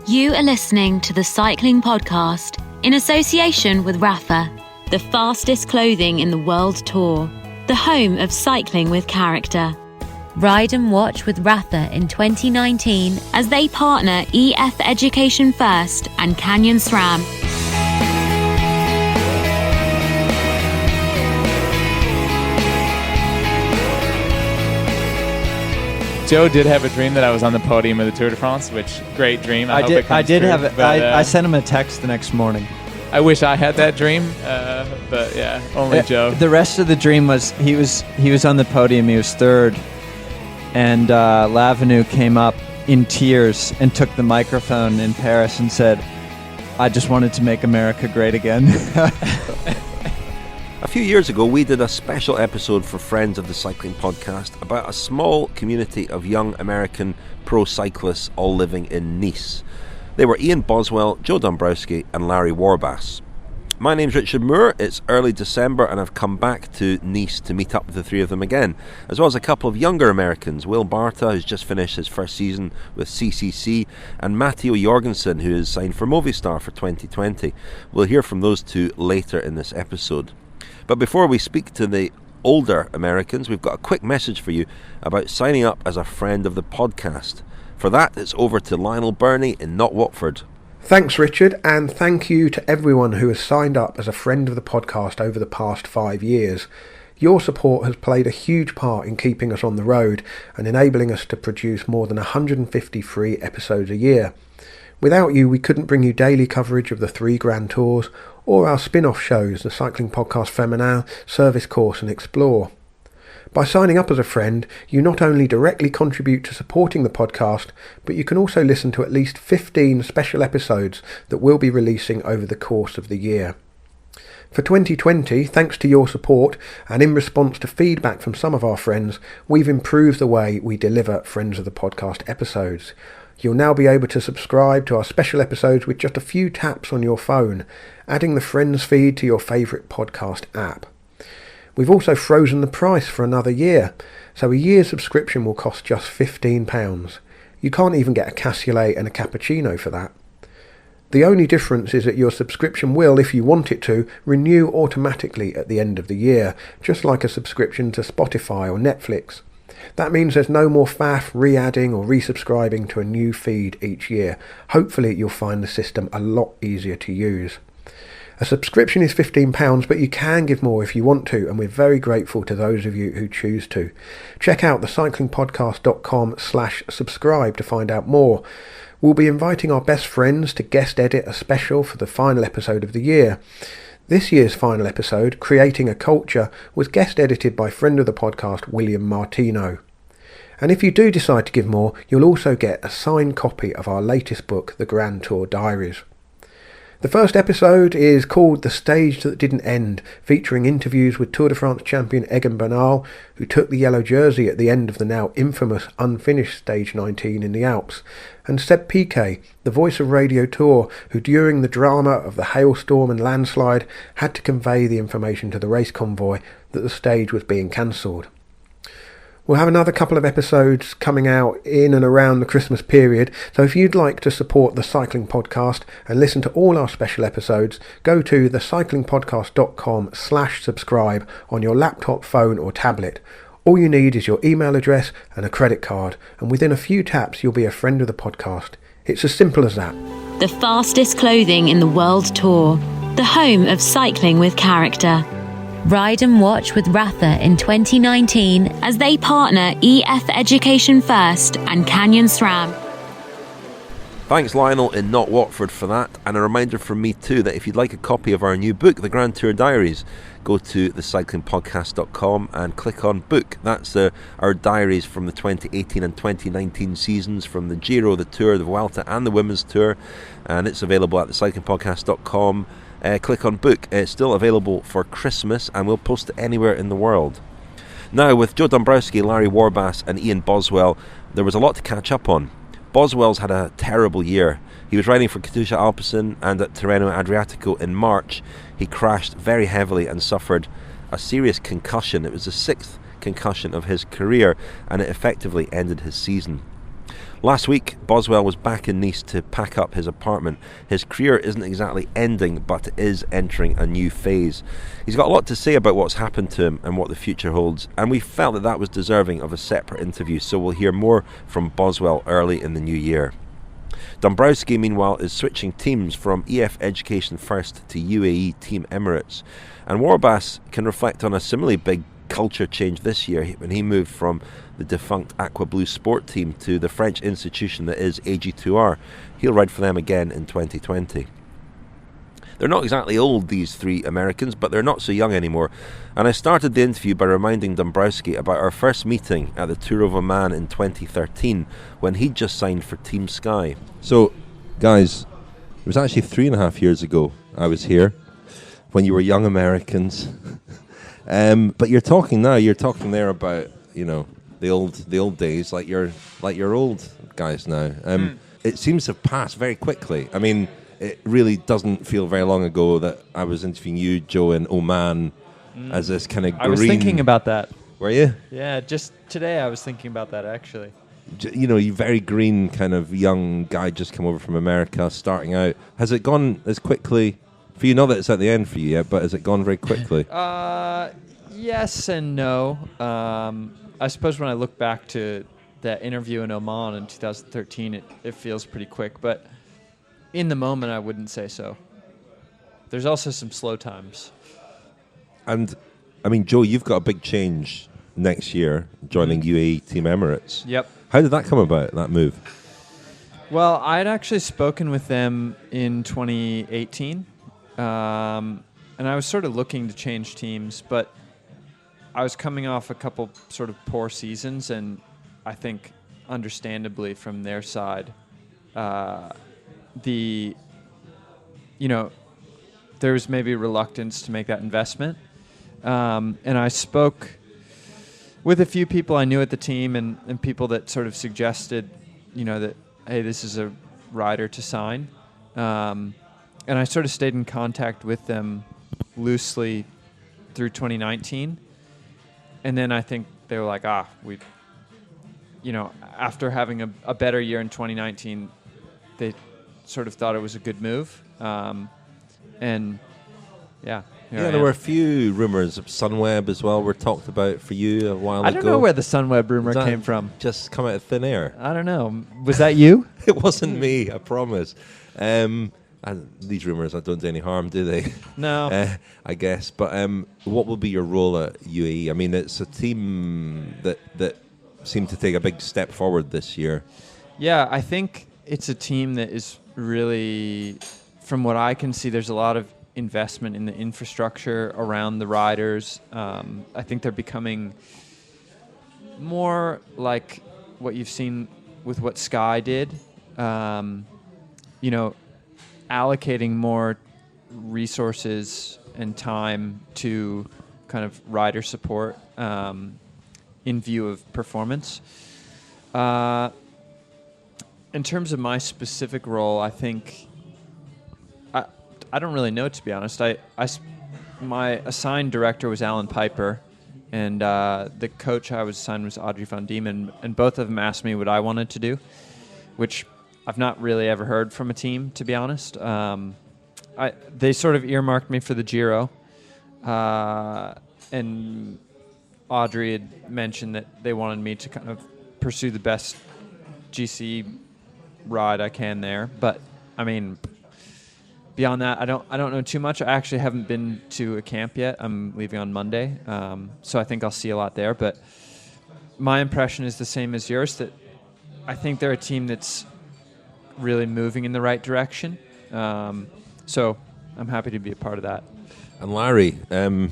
You are listening to the Cycling Podcast in association with Rapha, the fastest clothing in the world tour, the home of cycling with character. Ride and watch with Rapha in 2019 as they partner EF Education First and Canyon SRAM. Joe did have a dream that I was on the podium of the Tour de France, which great dream. I sent him a text the next morning. I wish I had that dream, but yeah, only Joe. The rest of the dream was he was on the podium. He was third, and Lavenou came up in tears and took the microphone in Paris and said, "I just wanted to make America great again." A few years ago, we did a special episode for Friends of the Cycling Podcast about a small community of young American pro cyclists all living in Nice. They were Ian Boswell, Joe Dombrowski and Larry Warbasse. My name's Richard Moore. It's early December and I've come back to Nice to meet up with the three of them again, as well as a couple of younger Americans, Will Barta, who's just finished his first season with CCC, and Matteo Jorgenson, who is signed for Movistar for 2020. We'll hear from those two later in this episode. But before we speak to the older Americans, we've got a quick message for you about signing up as a friend of the podcast. For that, it's over to Lionel Burney in Not Watford. Thanks, Richard, and thank you to everyone who has signed up as a friend of the podcast over the past 5 years. Your support has played a huge part in keeping us on the road and enabling us to produce more than 150 free episodes a year. Without you, we couldn't bring you daily coverage of the 3 Grand Tours or our spin-off shows, the Cycling Podcast Féminin, Service Course and Explore. By signing up as a friend, you not only directly contribute to supporting the podcast, but you can also listen to at least 15 special episodes that we'll be releasing over the course of the year. For 2020, thanks to your support and in response to feedback from some of our friends, we've improved the way we deliver Friends of the Podcast episodes. You'll now be able to subscribe to our special episodes with just a few taps on your phone, adding the Friends feed to your favourite podcast app. We've also frozen the price for another year, so a year's subscription will cost just £15. You can't even get a cassoulet and a cappuccino for that. The only difference is that your subscription will, if you want it to, renew automatically at the end of the year, just like a subscription to Spotify or Netflix. That means there's no more faff re-adding or resubscribing to a new feed each year. Hopefully you'll find the system a lot easier to use. A subscription is £15, but you can give more if you want to, and we're very grateful to those of you who choose to. Check out thecyclingpodcast.com/subscribe to find out more. We'll be inviting our best friends to guest edit a special for the final episode of the year. This year's final episode, Creating a Culture, was guest edited by friend of the podcast William Martino. And if you do decide to give more, you'll also get a signed copy of our latest book, The Grand Tour Diaries. The first episode is called The Stage That Didn't End, featuring interviews with Tour de France champion Egan Bernal, who took the yellow jersey at the end of the now infamous unfinished Stage 19 in the Alps, and Seb Piquet, the voice of Radio Tour, who during the drama of the hailstorm and landslide had to convey the information to the race convoy that the stage was being cancelled. We'll have another couple of episodes coming out in and around the Christmas period, so if you'd like to support the Cycling Podcast and listen to all our special episodes, go to thecyclingpodcast.com/subscribe on your laptop, phone or tablet. All you need is your email address and a credit card, and within a few taps you'll be a friend of the podcast. It's as simple as that. The fastest clothing in the world tour, the home of cycling with character. Ride and watch with Rapha in 2019 as they partner EF Education First and Canyon SRAM. Thanks Lionel in Not Watford for that, and a reminder from me too that if you'd like a copy of our new book, The Grand Tour Diaries, go to thecyclingpodcast.com and click on book. That's our diaries from the 2018 and 2019 seasons, from the Giro, the Tour, the Vuelta and the Women's Tour, and it's available at thecyclingpodcast.com. Click on book. It's still available for Christmas and we'll post it anywhere in the world. Now, with Joe Dombrowski, Larry Warbasse and Ian Boswell, there was a lot to catch up on. Boswell's had a terrible year. He was riding for Katusha Alpecin, and at Tirreno Adriatico in March he crashed very heavily and suffered a serious concussion. It was the 6th concussion of his career and it effectively ended his season. Last week, Boswell was back in Nice to pack up his apartment. His career isn't exactly ending, but it is entering a new phase. He's got a lot to say about what's happened to him and what the future holds, and we felt that was deserving of a separate interview, so we'll hear more from Boswell early in the new year. Dombrowski, meanwhile, is switching teams from EF Education First to UAE-Team Emirates, and Warbasse can reflect on a similarly big culture change this year when he moved from the defunct Aqua Blue Sport team to the French institution that is AG2R. He'll ride for them again in 2020. They're not exactly old, these three Americans, but they're not so young anymore. And I started the interview by reminding Dombrowski about our first meeting at the Tour of Oman in 2013 when he'd just signed for Team Sky. So, guys, it was actually 3.5 years ago I was here when you were young Americans. But you're talking there about, the old days, like you're old guys now. It seems to have passed very quickly. I mean, it really doesn't feel very long ago that I was interviewing you, Joe, in Oman as this kind of green... I was thinking about that. Were you? Yeah, just today I was thinking about that, actually. You very green kind of young guy just come over from America, starting out. Has it gone as quickly for you? Not that it's at the end for you yet, but has it gone very quickly? Yes and no. I suppose when I look back to that interview in Oman in 2013, it feels pretty quick, but in the moment I wouldn't say so. There's also some slow times. And, I mean, Joe, you've got a big change next year, joining UAE-Team Emirates. Yep. How did that come about, that move? Well, I'd actually spoken with them in 2018, and I was sort of looking to change teams, but I was coming off a couple sort of poor seasons, and I think understandably from their side, there was maybe reluctance to make that investment. And I spoke with a few people I knew at the team and people that sort of suggested, that, hey, this is a rider to sign. And I sort of stayed in contact with them loosely through 2019. And then I think they were like, after having a better year in 2019, they sort of thought it was a good move. There were a few rumours of Sunweb as well were talked about for you a while ago. I don't know where the Sunweb rumor came from. Just come out of thin air. I don't know. Was that you? It wasn't me, I promise. These rumours don't do any harm, do they? No. I guess. But what will be your role at UAE? I mean, it's a team that seemed to take a big step forward this year. Yeah, I think it's a team that is really, from what I can see, there's a lot of investment in the infrastructure around the riders. I think they're becoming more like what you've seen with what Sky did. Allocating more resources and time to kind of rider support in view of performance. In terms of my specific role, I think I don't really know, to be honest. My assigned director was Alan Piper, and the coach I was assigned was Audrey van Diemen, and both of them asked me what I wanted to do, which I've not really ever heard from a team, to be honest. They sort of earmarked me for the Giro, and Audrey had mentioned that they wanted me to kind of pursue the best GC ride I can there. But I mean, beyond that, I don't know too much. I actually haven't been to a camp yet. I'm leaving on Monday, so I think I'll see a lot there. But my impression is the same as yours, that I think they're a team that's really moving in the right direction. So I'm happy to be a part of that. And Larry, a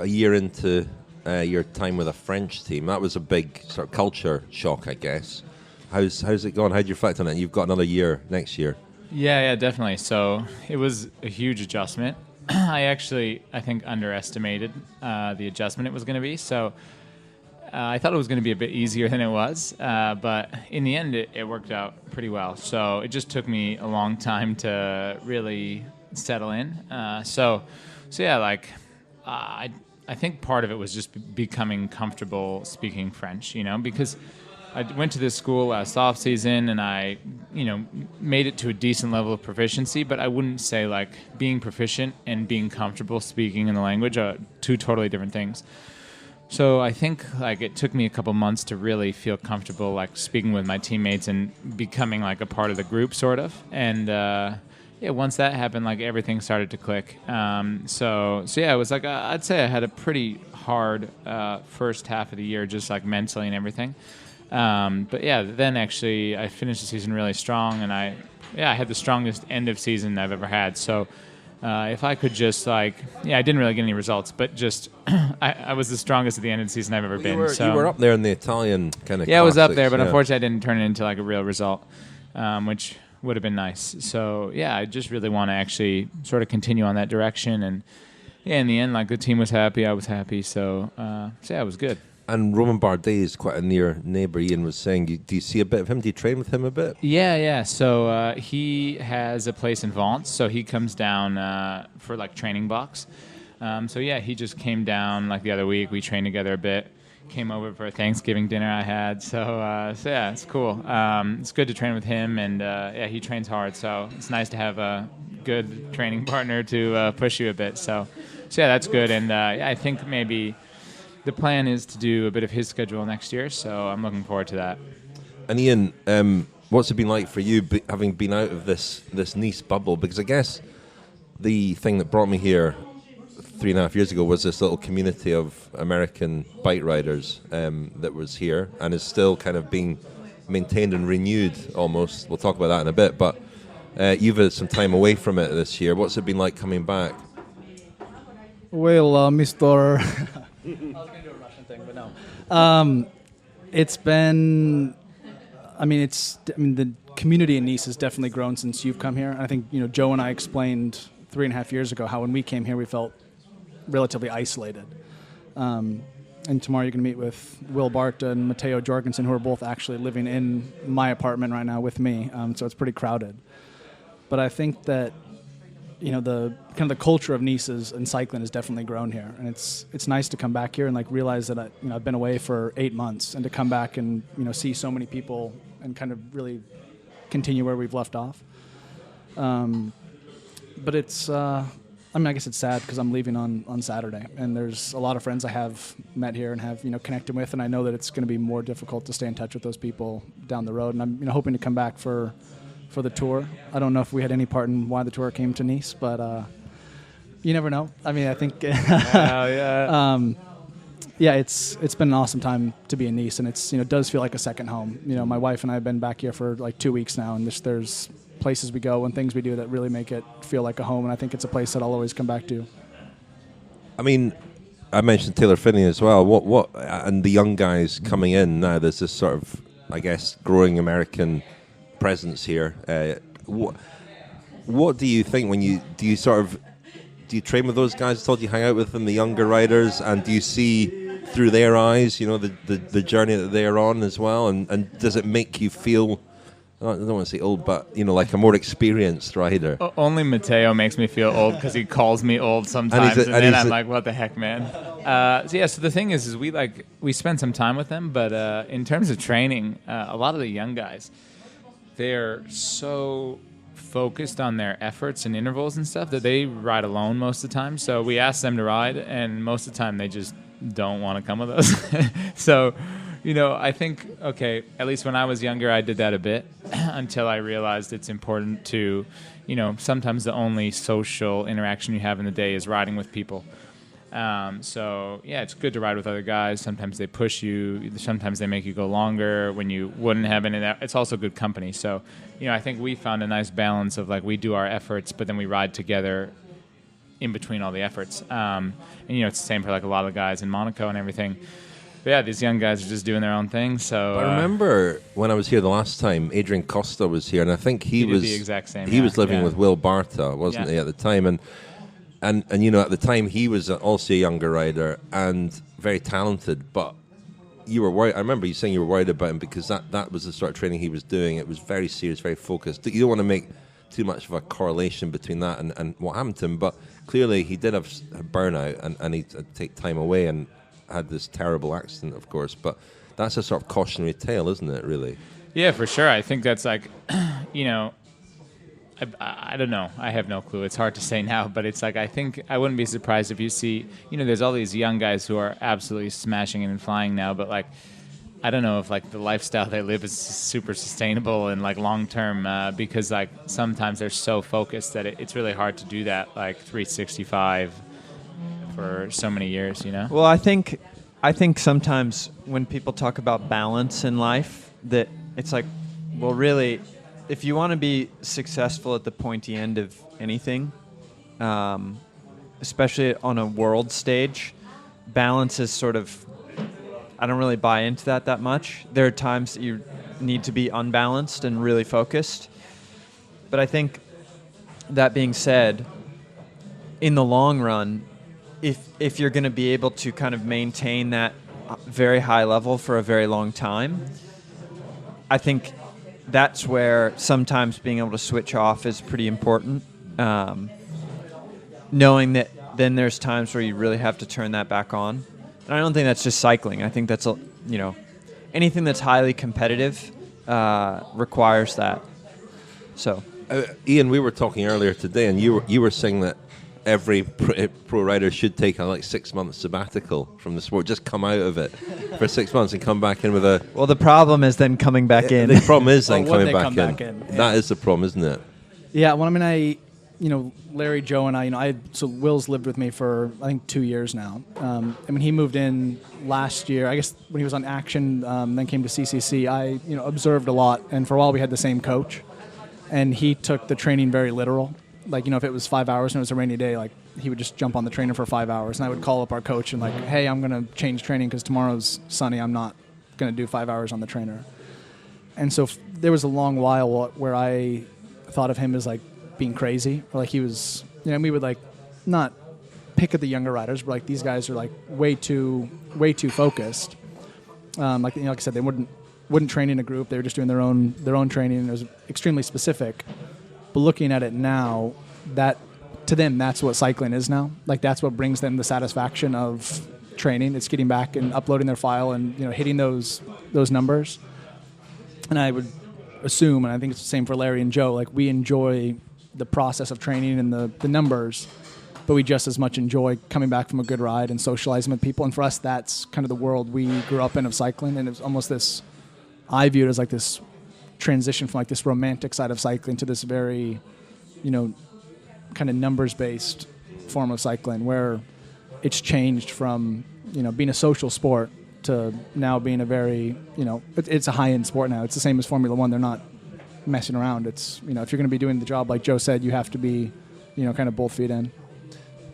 year into your time with a French team, that was a big sort of culture shock, I guess. How's it gone? How do you reflect on it? You've got another year next year. Yeah, definitely. So it was a huge adjustment. I think underestimated the adjustment it was going to be. So I thought it was going to be a bit easier than it was, but in the end, it worked out pretty well. So it just took me a long time to really settle in. I think part of it was just becoming comfortable speaking French, because I went to this school last off season, and I, made it to a decent level of proficiency. But I wouldn't say like being proficient and being comfortable speaking in the language are two totally different things. So I think like it took me a couple months to really feel comfortable like speaking with my teammates and becoming like a part of the group, sort of. And once that happened, like everything started to click. So yeah, it was like I'd say I had a pretty hard first half of the year, just like mentally and everything. But yeah, then actually I finished the season really strong, and I had the strongest end of season I've ever had. So if I could just I didn't really get any results, but just I was the strongest at the end of the season I've ever been. You were up there in the Italian kind of. Yeah, I was up there, but unfortunately I didn't turn it into like a real result, which would have been nice. So yeah, I just really want to actually sort of continue on that direction, and in the end, like the team was happy, I was happy. So yeah, it was good. And Romain Bardet is quite a near neighbour. Ian was saying, do you see a bit of him? Do you train with him a bit? Yeah. So he has a place in Vence, so he comes down for like training blocks. So yeah, he just came down like the other week. We trained together a bit. Came over for a Thanksgiving dinner I had. So yeah, it's cool. It's good to train with him, and he trains hard. So it's nice to have a good training partner to push you a bit. So yeah, that's good. And I think maybe the plan is to do a bit of his schedule next year, so I'm looking forward to that. And Ian, what's it been like for you having been out of this Nice bubble? Because I guess the thing that brought me here 3.5 years ago was this little community of American bike riders that was here and is still kind of being maintained and renewed almost. We'll talk about that in a bit, but you've had some time away from it this year. What's it been like coming back? Well, Mr. I was going to do a Russian thing, but no. It's been. The community in Nice has definitely grown since you've come here. I think Joe and I explained 3.5 years ago how when we came here we felt relatively isolated. And tomorrow you're going to meet with Barta and Matteo Jorgenson, who are both actually living in my apartment right now with me. So it's pretty crowded. But I think that the kind of the culture of Nice and cycling has definitely grown here, and it's nice to come back here and like realize that I've been away for 8 months, and to come back and see so many people and kind of really continue where we've left off. But it's I guess it's sad because I'm leaving on Saturday, and there's a lot of friends I have met here and have connected with, and I know that it's going to be more difficult to stay in touch with those people down the road, and I'm hoping to come back for the tour. I don't know if we had any part in why the tour came to Nice, but you never know. I think it's been an awesome time to be in Nice, and it's it does feel like a second home. My wife and I have been back here for like 2 weeks now, and there's places we go and things we do that really make it feel like a home, and I think it's a place that I'll always come back to. I mentioned Taylor Finney as well. What and the young guys coming in now, there's this sort of, I guess, growing American presence here. What do you think when do you train with those guys? Do you hang out with them, the younger riders, and do you see through their eyes, the journey that they're on as well? And does it make you feel, I don't want to say old, but like a more experienced rider? Only Matteo makes me feel old because he calls me old sometimes, and then I'm like, what the heck, man? So the thing is we spend some time with them, but in terms of training, a lot of the young guys, they're so focused on their efforts and intervals and stuff that they ride alone most of the time. So we ask them to ride, and most of the time they just don't want to come with us. So, I think, okay, at least when I was younger, I did that a bit until I realized it's important to, sometimes the only social interaction you have in the day is riding with people. So yeah, it's good to ride with other guys. Sometimes they push you. Sometimes they make you go longer when you wouldn't have any of that. It's also good company. So, I think we found a nice balance of like we do our efforts, but then we ride together in between all the efforts. And it's the same for like a lot of the guys in Monaco and everything. But yeah, these young guys are just doing their own thing. So I remember when I was here the last time, Adrian Costa was here, and I think he was the exact same. He was living with Will Barta, wasn't he, at the time? And at the time he was also a younger rider and very talented, but you were worried. I remember you saying you were worried about him because that was the sort of training he was doing. It was very serious, very focused. You don't want to make too much of a correlation between that and what happened to him, but clearly he did have a burnout and he had to take time away and had this terrible accident, of course. But that's a sort of cautionary tale, isn't it? Really. Yeah, for sure. I think that's like, you know, I don't know. I have no clue. It's hard to say now, but it's like I think I wouldn't be surprised if you see, you know, there's all these young guys who are absolutely smashing it and flying now, but like I don't know if like the lifestyle they live is super sustainable and like long term because like sometimes they're so focused that it's really hard to do that like 365 for so many years, you know? Well, I think sometimes when people talk about balance in life, that it's like, well, really, if you want to be successful at the pointy end of anything, especially on a world stage, balance is sort of, I don't really buy into that much. There are times that you need to be unbalanced and really focused. But I think, that being said, in the long run, if you're going to be able to kind of maintain that very high level for a very long time, I think that's where sometimes being able to switch off is pretty important. Knowing that then there's times where you really have to turn that back on. And I don't think that's just cycling. I think that's, you know, anything that's highly competitive requires that. So, Ian, we were talking earlier today, and you were saying that every pro rider should take a 6 month sabbatical from the sport, just come out of it for 6 months and come back in with a. Well, the problem is then coming back in. The problem is then Well, coming back back in. in. That is the problem, isn't it? Yeah, well, I mean, Larry, Joe, and so Will's lived with me for, I think, 2 years now. I mean, he moved in last year, I guess, when he was on Action, then came to CCC. I, observed a lot, and for a while we had the same coach, and he took the training very literal. Like, if it was 5 hours and it was a rainy day, like, he would just jump on the trainer for 5 hours, and I would call up our coach and like, hey, I'm going to change training because tomorrow's sunny. I'm not going to do 5 hours on the trainer. And so there was a long while where I thought of him as like being crazy, or like he was, we would like not pick at the younger riders, but like these guys are like way too focused. Like I said, they wouldn't train in a group. They were just doing their own training. And it was extremely specific. But looking at it now, that to them, that's what cycling is now. Like that's what brings them the satisfaction of training. It's getting back and uploading their file and hitting those numbers. And I would assume, and I think it's the same for Larry and Joe, like we enjoy the process of training and the numbers, but we just as much enjoy coming back from a good ride and socializing with people. And for us, that's kind of the world we grew up in of cycling. And it's almost this, I view it as like this transition from like this romantic side of cycling to this very, kind of numbers-based form of cycling where it's changed from, being a social sport to now being a very, it's a high-end sport now. It's the same as Formula One. They're not messing around. It's, if you're going to be doing the job, like Joe said, you have to be, kind of both feet in.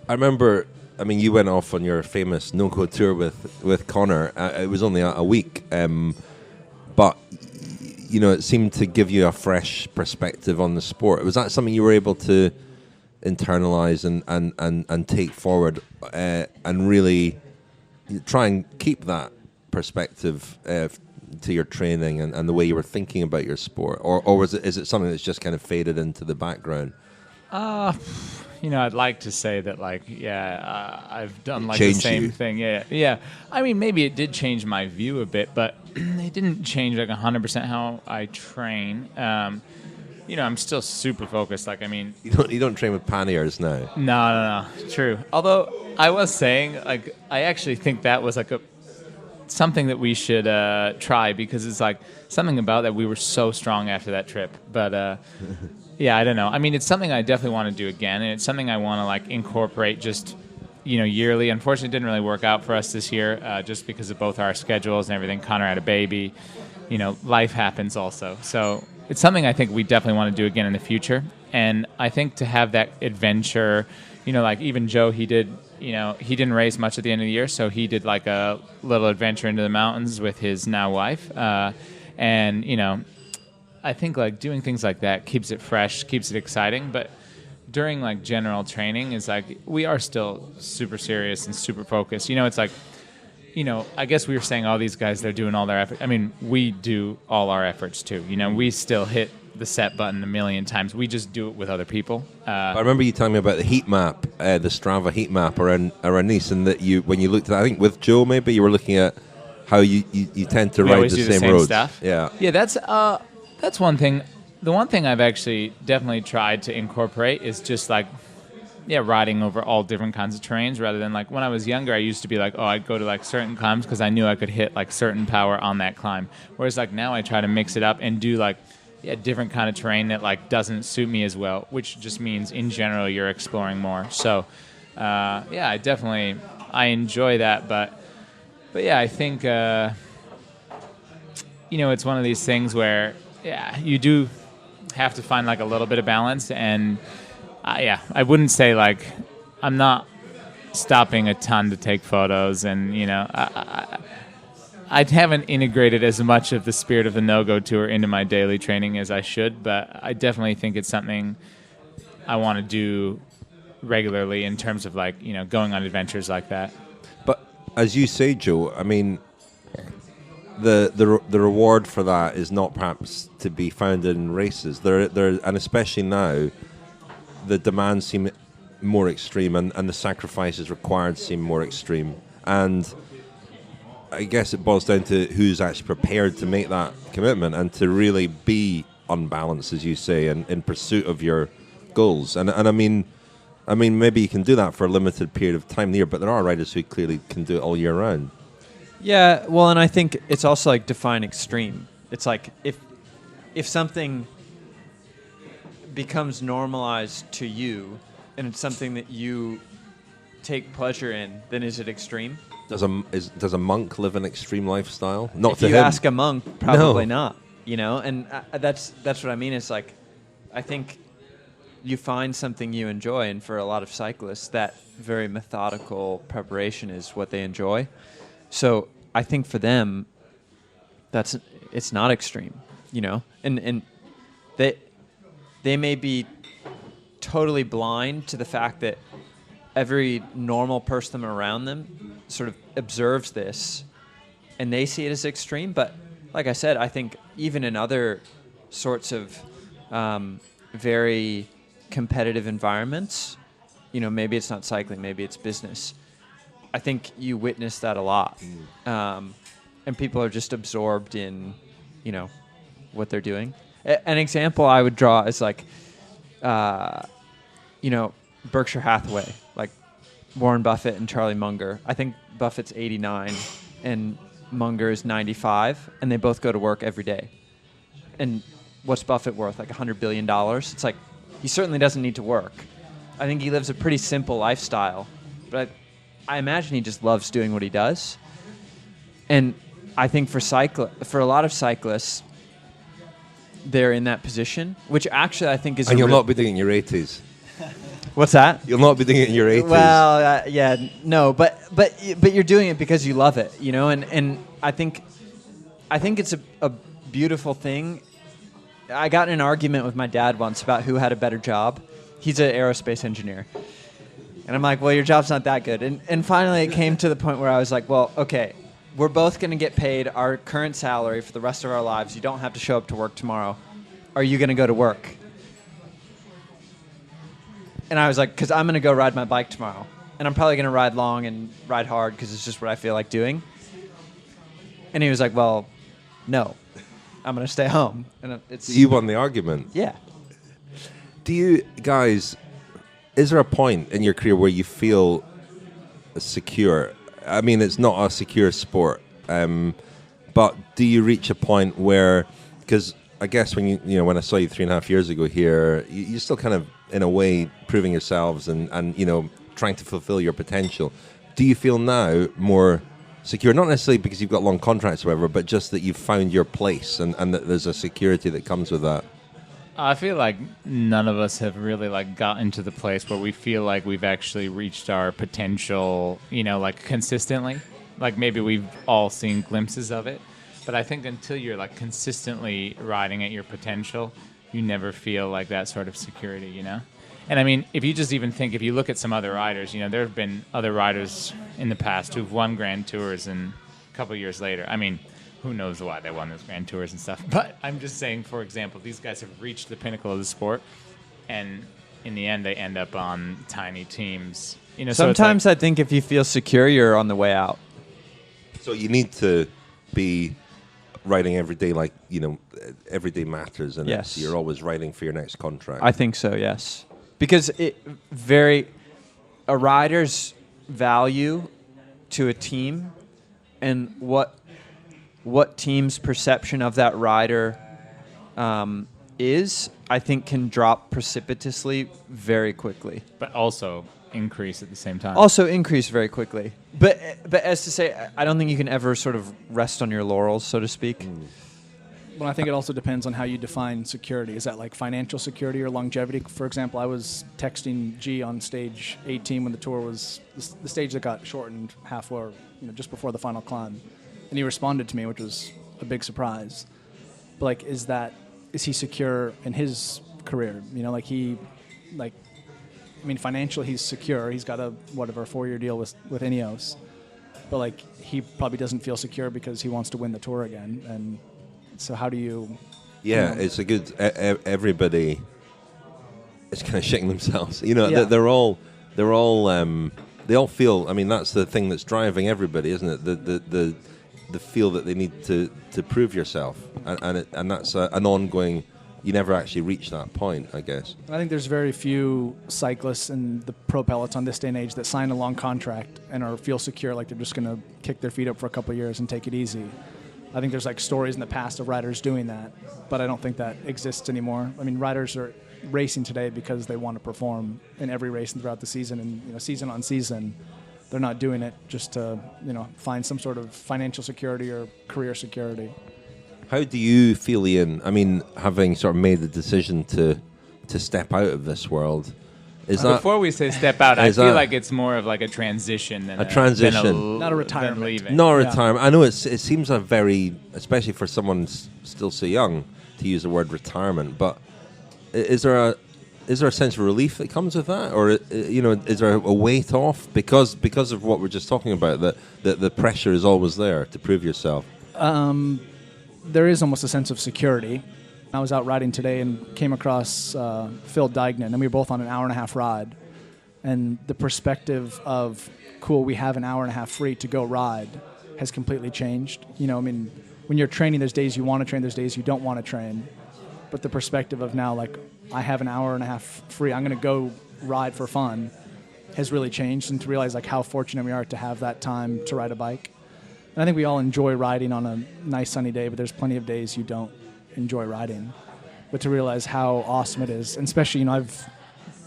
I remember, you went off on your famous no-go tour with Connor. It was only a week, but it seemed to give you a fresh perspective on the sport. Was that something you were able to internalize and take forward and really try and keep that perspective to your training and the way you were thinking about your sport, or is it something that's just kind of faded into the background? I'd like to say that, I've done like the Changed same you. thing. Yeah. I mean, maybe it did change my view a bit, but it didn't change like 100% how I train. I'm still super focused. You don't train with panniers now. No. True. Although I was saying, I actually think that was like something that we should try, because it's like something about that we were so strong after that trip. But yeah, I don't know. It's something I definitely want to do again, and it's something I want to incorporate just yearly. Unfortunately, it didn't really work out for us this year, just because of both our schedules and everything. Connor had a baby. Life happens also. So it's something I think we definitely want to do again in the future. And I think to have that adventure, even Joe, he did. He didn't race much at the end of the year, so he did like a little adventure into the mountains with his now wife. And I think doing things like that keeps it fresh, keeps it exciting. But during general training is we are still super serious and super focused. It's I guess we were saying all these guys, they're doing all their effort. We do all our efforts too. We still hit the set button a million times. We just do it with other people. I remember you telling me about the heat map, the Strava heat map around Nice, and that when you looked at, I think with Joe maybe, you were looking at how you tend to We ride always the do the same same roads. stuff. Yeah. Yeah, that's one thing. The one thing I've actually definitely tried to incorporate is just like, yeah, riding over all different kinds of terrains rather than like when I was younger, I used to be like, oh, I'd go to like certain climbs because I knew I could hit like certain power on that climb. Whereas like now I try to mix it up and do like, yeah, different kind of terrain that like doesn't suit me as well, which just means in general you're exploring more. So, yeah, I enjoy that, but yeah, I think, you know, it's one of these things where, yeah, you do have to find like a little bit of balance. And yeah, I wouldn't say like I'm not stopping a ton to take photos, and you know, I haven't integrated as much of the spirit of the no-go tour into my daily training as I should, but I definitely think it's something I want to do regularly in terms of like, you know, going on adventures like that. But as you say, Joe, I mean, the reward for that is not perhaps to be found in races. There, and especially now, the demands seem more extreme, and the sacrifices required seem more extreme. And I guess it boils down to who's actually prepared to make that commitment and to really be unbalanced, as you say, in pursuit of your goals. And I mean, maybe you can do that for a limited period of time there, but there are riders who clearly can do it all year round. Yeah, well, and I think it's also like define extreme. It's like if something becomes normalized to you and it's something that you take pleasure in, then is it extreme? Does a monk live an extreme lifestyle? Not if to you him. ask a monk, probably No. not. You know, and that's what I mean. It's like I think you find something you enjoy, and for a lot of cyclists, that very methodical preparation is what they enjoy. So I think for them, it's not extreme, you know, and they may be totally blind to the fact that every normal person around them sort of observes this, and they see it as extreme. But like I said, I think even in other sorts of very competitive environments, you know, maybe it's not cycling, maybe it's business, I think you witness that a lot. And people are just absorbed in, you know, what they're doing. An example I would draw is like, you know, Berkshire Hathaway, like Warren Buffett and Charlie Munger. I think Buffett's 89 and Munger is 95, and they both go to work every day. And what's Buffett worth? Like $100 billion? It's like, he certainly doesn't need to work. I think he lives a pretty simple lifestyle, but I imagine he just loves doing what he does. And I think for a lot of cyclists, they're in that position, which actually I think is... And you'll not be doing it in your 80s. What's that? You'll not be doing it in your 80s. Well, yeah, no, but you're doing it because you love it, you know, and I think it's a beautiful thing. I got in an argument with my dad once about who had a better job. He's an aerospace engineer. And I'm like, well, your job's not that good. And finally it came to the point where I was like, well, okay, we're both going to get paid our current salary for the rest of our lives. You don't have to show up to work tomorrow. Are you going to go to work? And I was like, because I'm going to go ride my bike tomorrow. And I'm probably going to ride long and ride hard because it's just what I feel like doing. And he was like, well, no, I'm going to stay home. And it's... You won the argument. Yeah. Do you, guys, is there a point in your career where you feel secure? I mean, it's not a secure sport, but do you reach a point where, because I guess when when I saw you 3.5 years ago here, you're still kind of, in a way, proving yourselves and you know, trying to fulfill your potential. Do you feel now more secure? Not necessarily because you've got long contracts or whatever, but just that you've found your place and that there's a security that comes with that. I feel like none of us have really like gotten to the place where we feel like we've actually reached our potential, you know, like consistently. Like maybe we've all seen glimpses of it, but I think until you're like consistently riding at your potential, you never feel like that sort of security, you know? And I mean, if you just even think, if you look at some other riders, you know, there have been other riders in the past who've won Grand Tours and a couple of years later, I mean, who knows why they won those Grand Tours and stuff. But I'm just saying, for example, these guys have reached the pinnacle of the sport, and in the end, they end up on tiny teams. You know, sometimes I think if you feel secure, you're on the way out. So you need to be writing every day, like, every day matters, and Yes. you're always writing for your next contract. I think so, yes. Because a rider's value to a team and what team's perception of that rider is, I think, can drop precipitously very quickly. But also increase at the same time. Also increase very quickly. But as to say, I don't think you can ever sort of rest on your laurels, so to speak. Well, I think it also depends on how you define security. Is that like financial security or longevity? For example, I was texting G on stage 18 when the tour was the stage that got shortened halfway, or, just before the final climb, and he responded to me, which was a big surprise. But like, is he secure in his career? Financially he's secure. He's got a 4-year deal with Ineos, but like he probably doesn't feel secure because he wants to win the tour again. And so how do you? Yeah, it's a good. Everybody is kind of shitting themselves. Yeah. They're all. They all feel. I mean, that's the thing that's driving everybody, isn't it? The feel that they need to prove yourself, and that's an ongoing. You never actually reach that point, I guess. I think there's very few cyclists in the pro peloton this day and age that sign a long contract and feel secure, like they're just going to kick their feet up for a couple of years and take it easy. I think there's like stories in the past of riders doing that, but I don't think that exists anymore. I mean, riders are racing today because they want to perform in every race and throughout the season, and season on season. They're not doing it just to find some sort of financial security or career security. How do you feel, Ian? I mean, having sort of made the decision to step out of this world, Before we say step out, I feel like it's more of like a transition than not a retirement. than leaving. not a retirement? I know it seems a very, especially for someone still so young, to use the word retirement. But is there a sense of relief that comes with that, or is there a weight off because of what we're just talking about, that the pressure is always there to prove yourself? There is almost a sense of security. I was out riding today and came across Phil Dignan, and we were both on an hour-and-a-half ride. And the perspective of, cool, we have an hour and a half free to go ride has completely changed. When you're training, there's days you want to train, there's days you don't want to train. But the perspective of now, like, I have an hour and a half free, I'm going to go ride for fun, has really changed. And to realize, like, how fortunate we are to have that time to ride a bike. And I think we all enjoy riding on a nice sunny day, but there's plenty of days you don't enjoy riding. But to realize how awesome it is, and especially,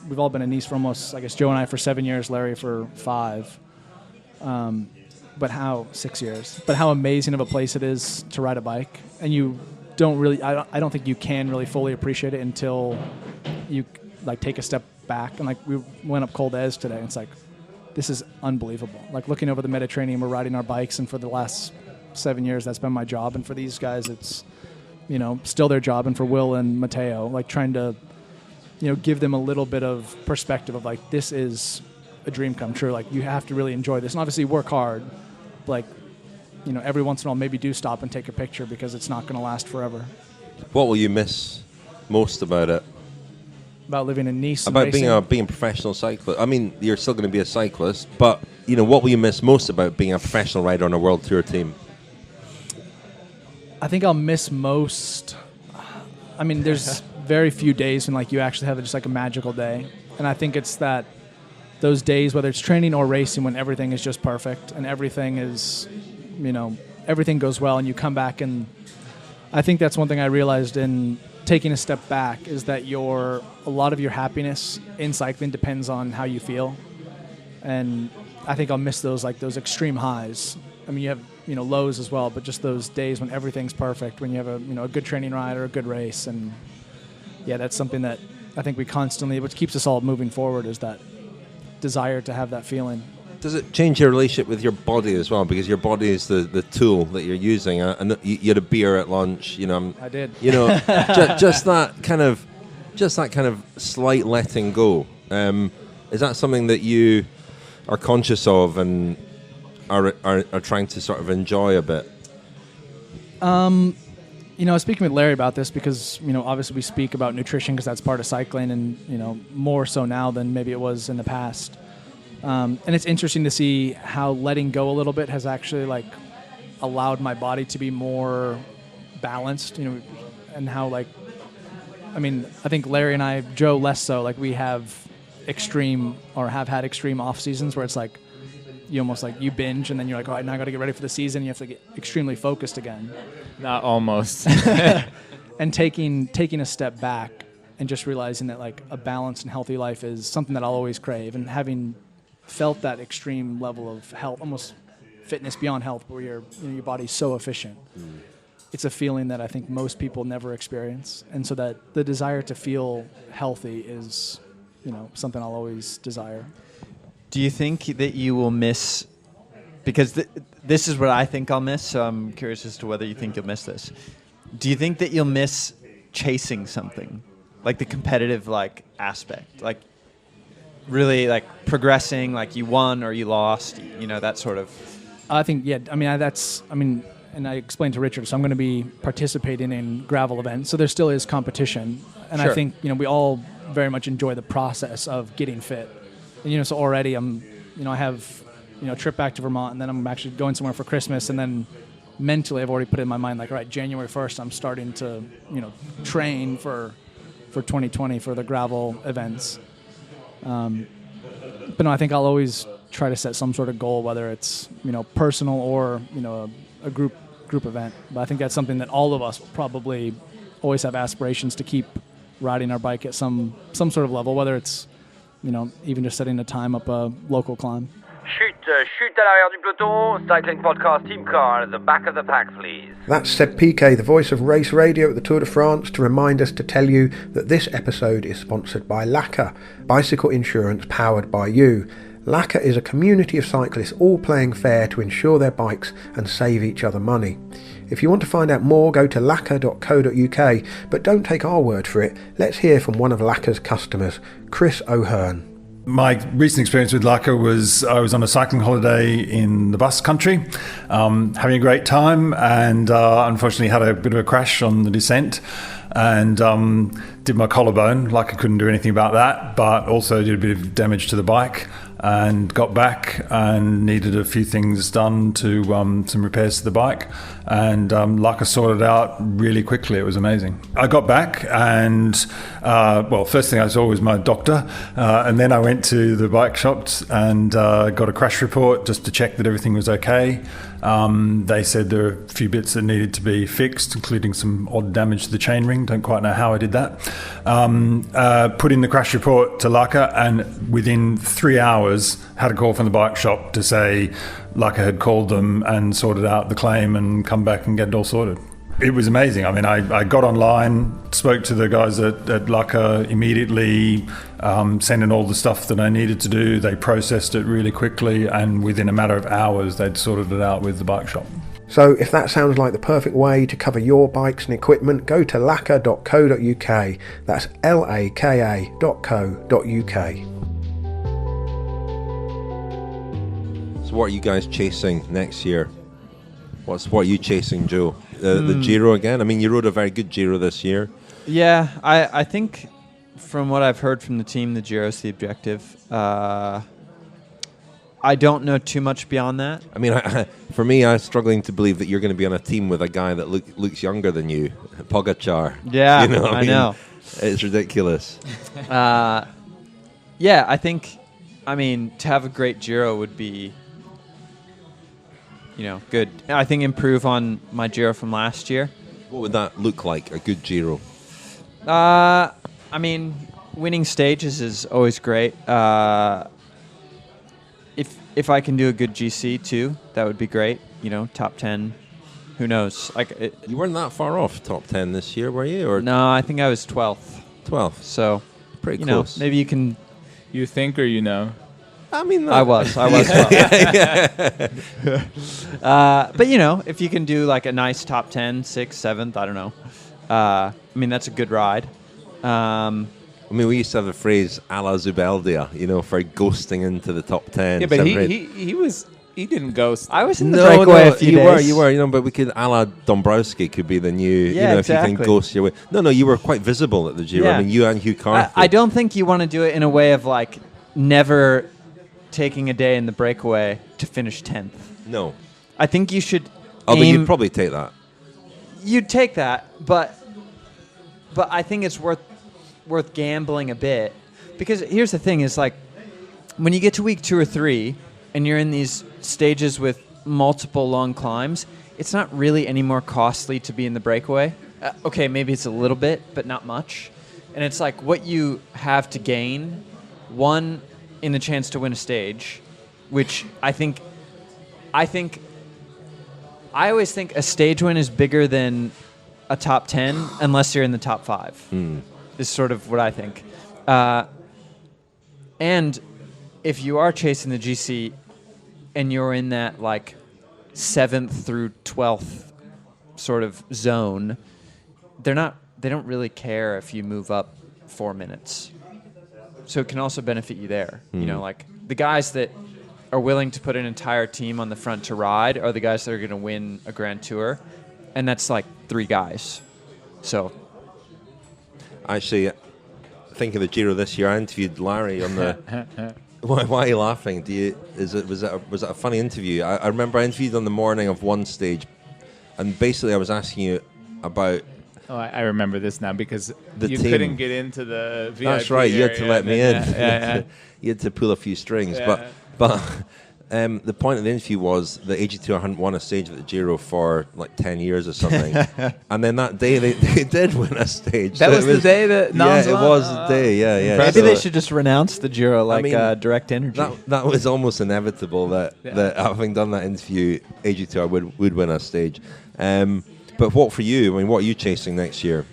we've all been in Nice for almost, I guess, Joe and I for 7 years, Larry for 5. 6 years. But how amazing of a place it is to ride a bike. And you don't really, I don't think you can really fully appreciate it until you like take a step back. And like we went up Col d'Ez today, and it's like, this is unbelievable. Like looking over the Mediterranean, we're riding our bikes, and for the last 7 years, that's been my job. And for these guys, it's, still their job. And for Will and Matteo, like trying to, give them a little bit of perspective of like, this is a dream come true. Like you have to really enjoy this, and obviously work hard. Like, every once in a while, maybe do stop and take a picture because it's not going to last forever. What will you miss most about it? About living in Nice. About being a professional cyclist. I mean, you're still going to be a cyclist, but what will you miss most about being a professional rider on a world tour team? I think I'll miss most. I mean, there's very few days when like you actually have just like a magical day, and I think it's that those days, whether it's training or racing, when everything is just perfect and everything is, everything goes well, and you come back. And I think that's one thing I realized in taking a step back is that a lot of your happiness in cycling depends on how you feel. And I think I'll miss those extreme highs. I mean, you have, lows as well, but just those days when everything's perfect, when you have a good training ride or a good race. And yeah, that's something that I think we constantly, which keeps us all moving forward, is that desire to have that feeling. Does it change your relationship with your body as well? Because your body is the tool that you're using. And you had a beer at lunch. I did. just that kind of slight letting go. Is that something that you are conscious of and are trying to sort of enjoy a bit? I was speaking with Larry about this because, obviously we speak about nutrition because that's part of cycling, and, more so now than maybe it was in the past. And it's interesting to see how letting go a little bit has actually allowed my body to be more balanced, and how like, I think Larry and I, Joe less so, like we have had extreme off seasons where it's like you almost like you binge and then you're like, all right, now I got to get ready for the season. You have to get extremely focused again. Not almost. And taking a step back and just realizing that like a balanced and healthy life is something that I'll always crave. And having felt that extreme level of health, almost fitness beyond health, where your body's so efficient. It's a feeling that I think most people never experience. And so that the desire to feel healthy is, something I'll always desire. Do you think that you will miss, because this is what I think I'll miss, so I'm curious as to whether you think you'll miss this. Do you think that you'll miss chasing something, like the competitive like aspect, like really like progressing, like you won or you lost, that sort of? I think, yeah, and I explained to Richard, so I'm going to be participating in gravel events, so there still is competition. And Sure. I think, we all very much enjoy the process of getting fit. And, so already I have, a trip back to Vermont, and then I'm actually going somewhere for Christmas, and then mentally I've already put in my mind, like, all right, January 1st, I'm starting to, train for 2020 for the gravel events. But no, I think I'll always try to set some sort of goal, whether it's, personal or, a group event. But I think that's something that all of us will probably always have aspirations to keep riding our bike at some sort of level, whether it's, even just setting a time up a local climb. Chute à l'arrière du peloton, Cycling Podcast team car at the back of the pack, please. That's Seb Piquet, the voice of race radio at the Tour de France, to remind us to tell you that this episode is sponsored by LACA, bicycle insurance powered by you. LACA is a community of cyclists all playing fair to insure their bikes and save each other money. If you want to find out more, go to laca.co.uk, but don't take our word for it. Let's hear from one of LACA's customers, Chris O'Hearn. My recent experience with LACA was I was on a cycling holiday in the Basque Country, having a great time, and unfortunately had a bit of a crash on the descent and did my collarbone. LACA couldn't do anything about that, but also did a bit of damage to the bike and got back and needed a few things done to some repairs to the bike, and LACA sorted it out really quickly. It was amazing. I got back and first thing I saw was my doctor, and then I went to the bike shops and got a crash report just to check that everything was okay. They said there were a few bits that needed to be fixed, including some odd damage to the chainring. Don't quite know how I did that. Put in the crash report to LACA, and within 3 hours had a call from the bike shop to say LACA had called them and sorted out the claim and come back and get it all sorted. It was amazing. I mean, I got online, spoke to the guys at LACA immediately, sent in all the stuff that I needed to do. They processed it really quickly, and within a matter of hours, they'd sorted it out with the bike shop. So if that sounds like the perfect way to cover your bikes and equipment, go to laca.co.uk. That's laka.co.uk. So what are you guys chasing next year? What are you chasing, Joe? The Giro again? I mean, you rode a very good Giro this year. Yeah, I think from what I've heard from the team, the Giro's the objective. I don't know too much beyond that. I mean, for me, I'm struggling to believe that you're going to be on a team with a guy that looks younger than you, Pogacar. Yeah, I know. It's ridiculous. Yeah, I think, to have a great Giro would be, good. I think improve on my Giro from last year. What would that look like, a good Giro? Winning stages is always great. If I can do a good GC too, that would be great. Top 10. Who knows? You weren't that far off top 10 this year, were you? Or no, I think I was 12th. 12th. So pretty close. Maybe you can. You think or I mean, I was 12th. But if you can do like a nice top 10, 6th, 7th, I don't know. That's a good ride. We used to have a phrase a la Zubeldia, for ghosting into the top 10. Yeah, but he didn't ghost. I was in the breakaway a few days. You were, but we could, a la Dombrowski could be the new, exactly. If you can ghost your way. No, you were quite visible at the Giro. Yeah. You and Hugh Carthy. I don't think you want to do it in a way of like never taking a day in the breakaway to finish 10th. No. I think you should Although you'd probably take that. You'd take that, but I think it's worth gambling a bit, because here's the thing: is like when you get to week 2 or 3 and you're in these stages with multiple long climbs, it's not really any more costly to be in the breakaway. Okay, maybe it's a little bit, but not much. And it's like what you have to gain, one, in the chance to win a stage, which I always think a stage win is bigger than a top 10 unless you're in the top 5. Is sort of what I think. And if you are chasing the GC and you're in that like 7th through 12th sort of zone, they don't really care if you move up 4 minutes. So it can also benefit you there. You know, like the guys that are willing to put an entire team on the front to ride are the guys that are going to win a Grand Tour, and that's like 3 guys. So, Actually, think of the Giro this year. I interviewed Larry on the. Why are you laughing? Was it a funny interview? I remember I interviewed on the morning of one stage, and basically I was asking you about. Oh, I remember this now because the you team. Couldn't get into the VIP. That's right. You had to let me in. Yeah. You had to pull a few strings, Yeah. but the point of the interview was that AG2 hadn't won a stage at the Giro for like 10 years or something, and then that day they did win a stage. That was the day that Nans it won? was the day. Yeah. maybe So they should just renounce the Giro like Direct Energy. That was almost inevitable that having done that interview, AG2 would win a stage. But what for you? I mean, what are you chasing next year?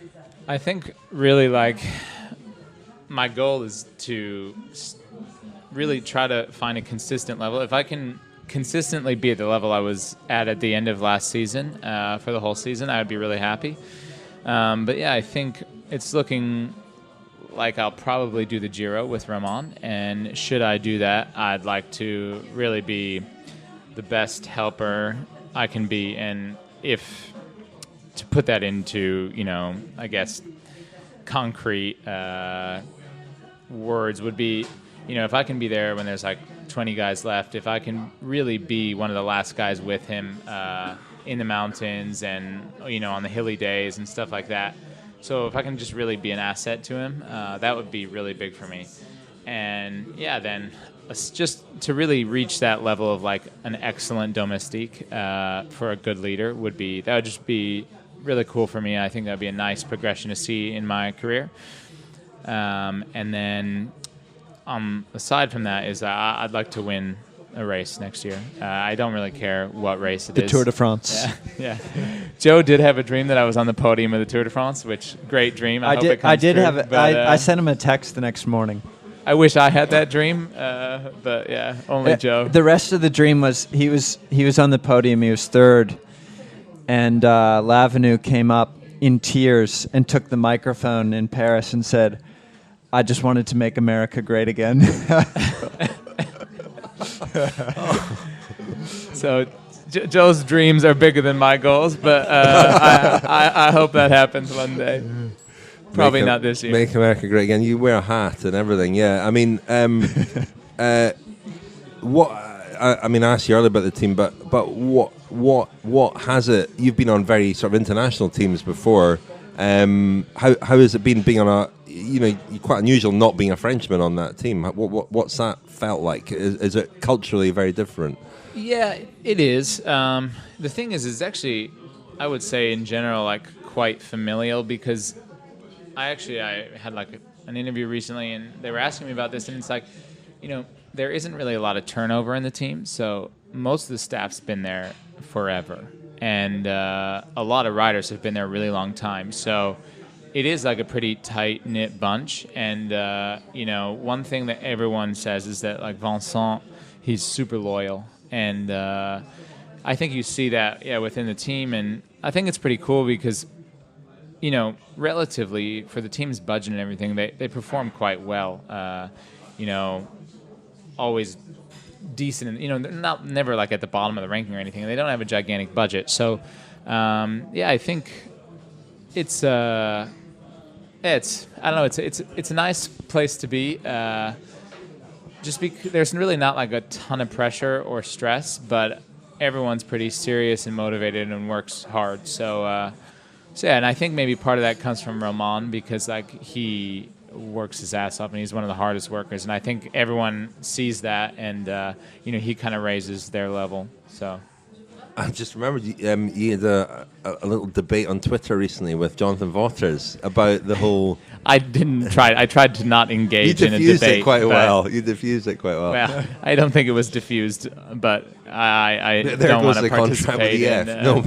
I think really like my goal is to really try to find a consistent level. If I can consistently be at the level I was at the end of last season for the whole season, I would be really happy. But yeah, I think it's looking like I'll probably do the Giro with Ramon, and should I do that, I'd like to really be the best helper I can be, and if to put that into, I guess, concrete words would be, if I can be there when there's like 20 guys left, if I can really be one of the last guys with him in the mountains and, on the hilly days and stuff like that. So if I can just really be an asset to him, that would be really big for me. And yeah, then just to really reach that level of like an excellent domestique for a good leader that would just be really cool for me. I think that would be a nice progression to see in my career. And then aside from that is I'd like to win a race next year. I don't really care what race it is. The Tour de France. Yeah. Joe did have a dream that I was on the podium of the Tour de France, which great dream. I hope it comes true, have it. I sent him a text the next morning. I wish I had that dream, but yeah, only Joe. The rest of the dream was he was on the podium. He was 3rd, and Lavenu came up in tears and took the microphone in Paris and said, "I just wanted to make America great again." So Joe's dreams are bigger than my goals, but I hope that happens one day. Probably not this year. Make America great again. You wear a hat and everything. Yeah, I mean, what? I mean, I asked you earlier about the team, but what has it? You've been on very sort of international teams before. How has it been being on a? You're quite unusual not being a Frenchman on that team. What's that felt like? Is it culturally very different? Yeah, it is. The thing is actually, I would say in general, like quite familial, because I had like an interview recently and they were asking me about this, and it's like, there isn't really a lot of turnover in the team, so most of the staff's been there forever, and a lot of riders have been there a really long time, so it is like a pretty tight-knit bunch. And one thing that everyone says is that like Vincent, he's super loyal, and I think you see that within the team, and I think it's pretty cool because relatively for the team's budget and everything, they perform quite well. Always decent, and they're never like at the bottom of the ranking or anything. They don't have a gigantic budget, so I think it's I don't know. It's a nice place to be. Just because there's really not like a ton of pressure or stress, but everyone's pretty serious and motivated and works hard. So yeah, and I think maybe part of that comes from Roman, because like he works his ass off and he's one of the hardest workers, and I think everyone sees that, and he kind of raises their level. So I just remembered you had a little debate on Twitter recently with Jonathan Waters about the whole. I tried to not engage in a debate. You diffused it quite well. You diffused it quite well. Well, I don't think it was diffused, but I there don't goes want to the contract with participate the in. F. No,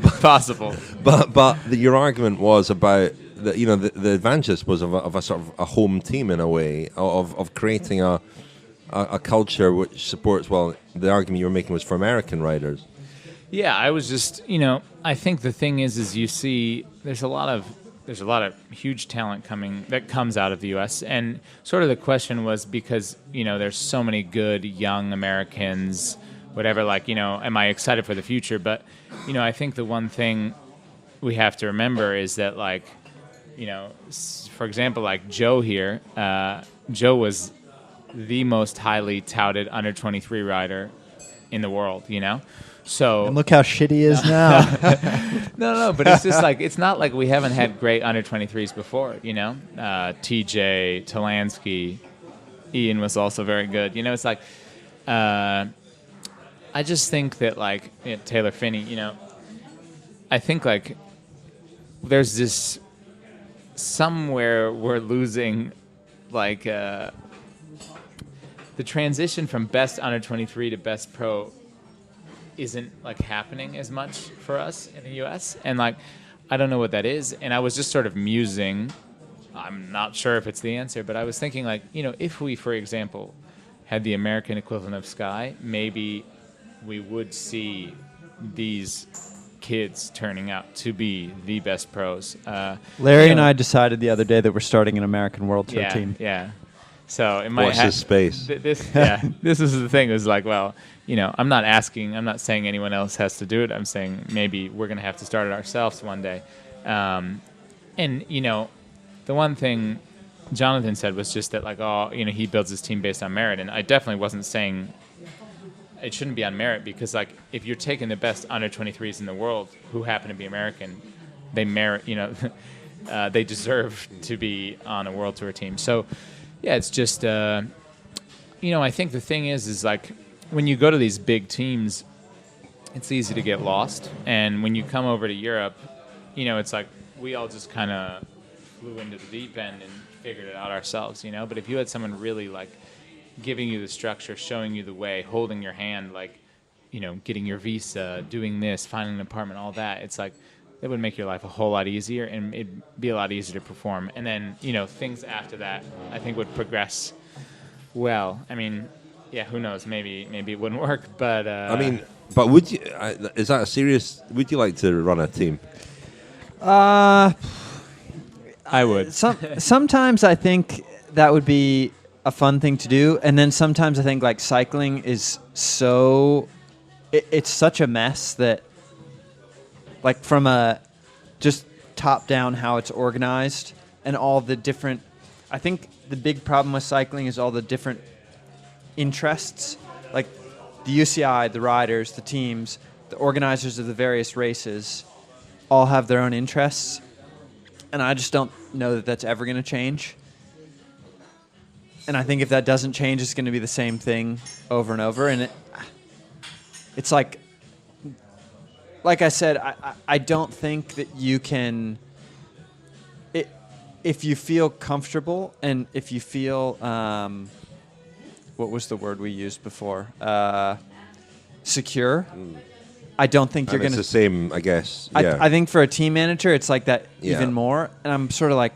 but, possible. But your argument was about the advantage was of a sort of a home team in a way, of creating a culture which supports. Well, the argument you were making was for American riders. Yeah, I was just I think the thing is you see there's a lot of huge talent that comes out of the U.S. and sort of the question was because there's so many good young Americans, whatever. Like am I excited for the future? But I think the one thing we have to remember is that like for example, like Joe here, Joe was the most highly touted under 23 rider in the world. So And look how shitty he is now. No, but it's just like it's not like we haven't had great under 23s before, TJ, Talansky, Ian was also very good. It's like I just think that like Taylor Phinney, I think like there's this somewhere we're losing like the transition from best under 23 to best pro isn't like happening as much for us in the US, and like I don't know what that is, and I was just sort of musing. I'm not sure if it's the answer, but I was thinking like if we, for example, had the American equivalent of Sky, maybe we would see these kids turning out to be the best pros. Larry and I decided the other day that we're starting an American World Tour team. Yeah. So it might watch this space. This is the thing. It was like, well, I'm not saying anyone else has to do it. I'm saying maybe we're going to have to start it ourselves one day. And the one thing Jonathan said was just that, like, he builds his team based on merit. And I definitely wasn't saying it shouldn't be on merit, because, like, if you're taking the best under 23s in the world who happen to be American, they merit, they deserve to be on a World Tour team. So, yeah, it's just, I think the thing is like, when you go to these big teams, it's easy to get lost. And when you come over to Europe, it's like we all just kind of flew into the deep end and figured it out ourselves, But if you had someone really, like, giving you the structure, showing you the way, holding your hand, like, getting your visa, doing this, finding an apartment, all that, it's like it would make your life a whole lot easier, and it'd be a lot easier to perform. And then, things after that, I think, would progress well. I mean, yeah, who knows? Maybe it wouldn't work, but... but would you... is that a serious... Would you like to run a team? I would. Sometimes I think that would be a fun thing to do, and then sometimes I think, like, cycling is so... It's such a mess that... Like, from a just top-down how it's organized and all the different... I think the big problem with cycling is all the different interests. Like, the UCI, the riders, the teams, the organizers of the various races all have their own interests. And I just don't know that that's ever going to change. And I think if that doesn't change, it's going to be the same thing over and over. And it's like I said, I don't think that you can, if you feel comfortable and if you feel, what was the word we used before? Secure. I don't think you're going to... It's the same, I guess. Yeah. I think for a team manager, it's like that even more. And I'm sort of like,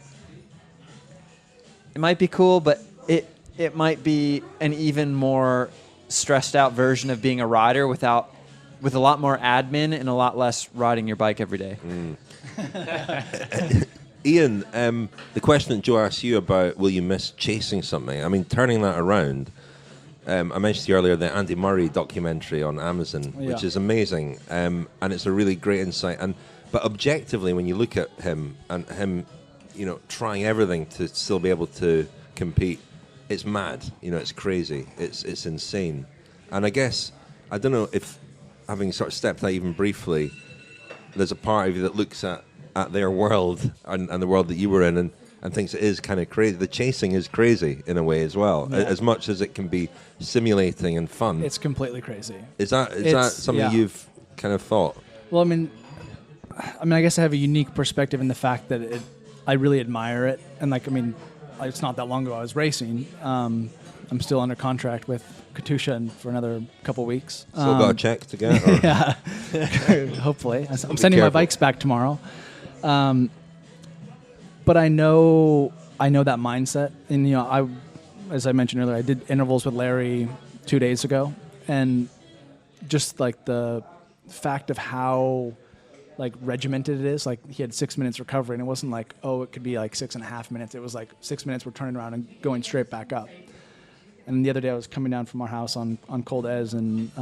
it might be cool, but it might be an even more stressed out version of being a rider with a lot more admin and a lot less riding your bike every day. Ian, the question that Joe asked you about, will you miss chasing something? I mean, turning that around, I mentioned to you earlier the Andy Murray documentary on Amazon, which is amazing, and it's a really great insight. But objectively, when you look at him and him, trying everything to still be able to compete, it's mad. It's crazy. It's insane. And I guess I don't know if, having sort of stepped out even briefly, there's a part of you that looks at their world and the world that you were in and thinks it is kind of crazy. The chasing is crazy in a way as well, as much as it can be simulating and fun. It's completely crazy. Is that something you've kind of thought? Well, I mean, I guess I have a unique perspective in the fact that I really admire it, and like, I mean, it's not that long ago I was racing. I'm still under contract with Katusha for another couple weeks. Still got a check to get? Or? Yeah, hopefully. I'm sending my bikes back tomorrow. But I know that mindset, and as I mentioned earlier, I did intervals with Larry 2 days ago, and just like the fact of how like regimented it is. Like he had 6 minutes recovery, and it wasn't like, oh, it could be like 6.5 minutes. It was like 6 minutes we're turning around and going straight back up. And the other day I was coming down from our house on Cold Ez, and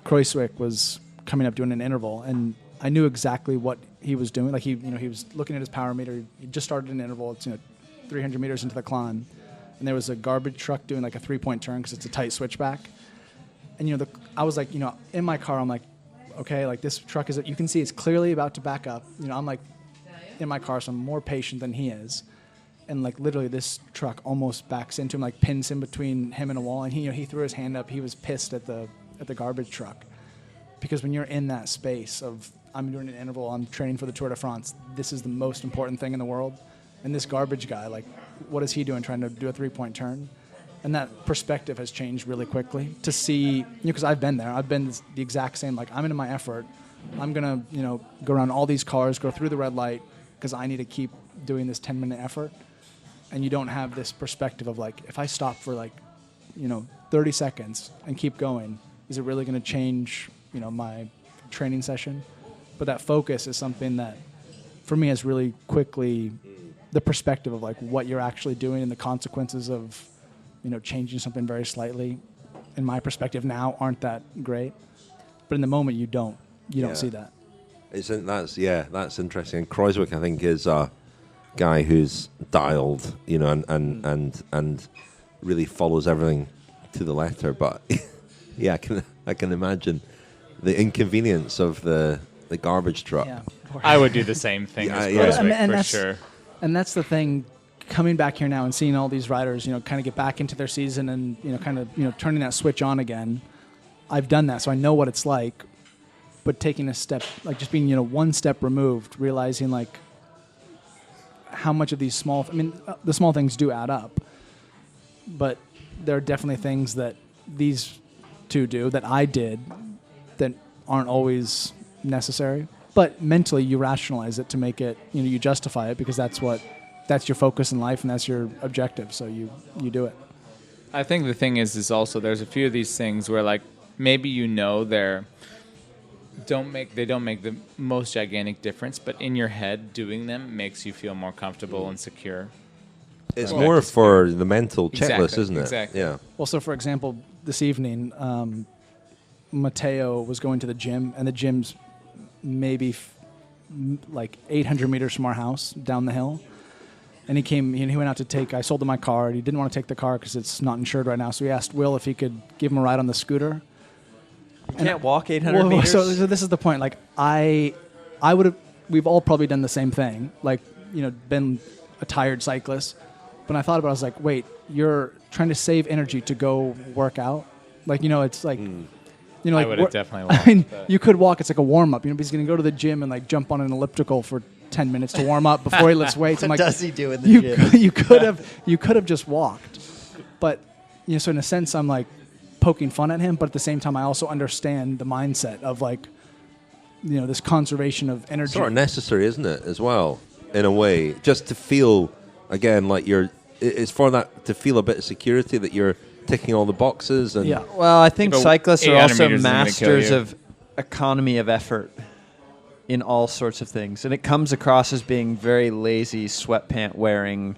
Kreuzwick was coming up doing an interval, and I knew exactly what he was doing. Like he was looking at his power meter. He just started an interval. It's 300 meters into the climb, and there was a garbage truck doing like a 3-point turn because it's a tight switchback. And I was like, in my car, I'm like, okay, like this truck is. You can see it's clearly about to back up. I'm like in my car, so I'm more patient than he is. And like literally, this truck almost backs into him, like pins him between him and a wall. And he threw his hand up. He was pissed at the garbage truck, because when you're in that space of I'm doing an interval, I'm training for the Tour de France, this is the most important thing in the world. And this garbage guy, like, what is he doing trying to do a 3-point turn? And that perspective has changed really quickly to see, because I've been there. I've been the exact same, like, I'm into my effort. I'm going to, go around all these cars, go through the red light, because I need to keep doing this 10-minute effort. And you don't have this perspective of, like, if I stop for, like, 30 seconds and keep going, is it really going to change, my training session? But that focus is something that, for me, has really quickly the perspective of like what you're actually doing and the consequences of, changing something very slightly, in my perspective now, aren't that great. But in the moment, you don't see that. That's interesting. And Kreuzwick, I think, is a guy who's dialed, and really follows everything to the letter. But yeah, I can imagine the inconvenience of the garbage truck. Yeah, I would do the same thing as Kreuzwick, for sure. And that's the thing, coming back here now and seeing all these riders, kind of get back into their season and, turning that switch on again. I've done that, so I know what it's like. But taking a step, like just being, one step removed, realizing like how much of these the small things do add up. But there are definitely things that these two do, that I did, that aren't always necessary, but mentally you rationalize it to make it, you justify it, because that's your focus in life and that's your objective, so you do it. I think the thing is also there's a few of these things where like maybe they don't make the most gigantic difference, but in your head doing them makes you feel more comfortable and secure. It's more for the mental checklist, isn't it? Exactly. Yeah. Well, so for example, this evening, Matteo was going to the gym, and the gym's maybe like 800 meters from our house down the hill. And he went out to take, I sold him my car, and he didn't want to take the car because it's not insured right now. So he asked Will if he could give him a ride on the scooter. You can't walk 800 meters? So this is the point. Like, we've all probably done the same thing. Like, been a tired cyclist. But I thought about it, I was like, wait, you're trying to save energy to go work out? Like, it's like... I would have definitely walked. I mean, you could walk. It's like a warm-up. He's going to go to the gym and like jump on an elliptical for 10 minutes to warm up before he lifts weights. I'm like, does he do in the gym? You could have just walked. But, so in a sense, I'm like poking fun at him. But at the same time, I also understand the mindset of like, this conservation of energy. Sort of necessary, isn't it, as well, in a way, just to feel, again, like it's for that, to feel a bit of security that you're ticking all the boxes. And yeah, well, I think cyclists are also masters of of economy of effort in all sorts of things, and it comes across as being very lazy, sweatpant wearing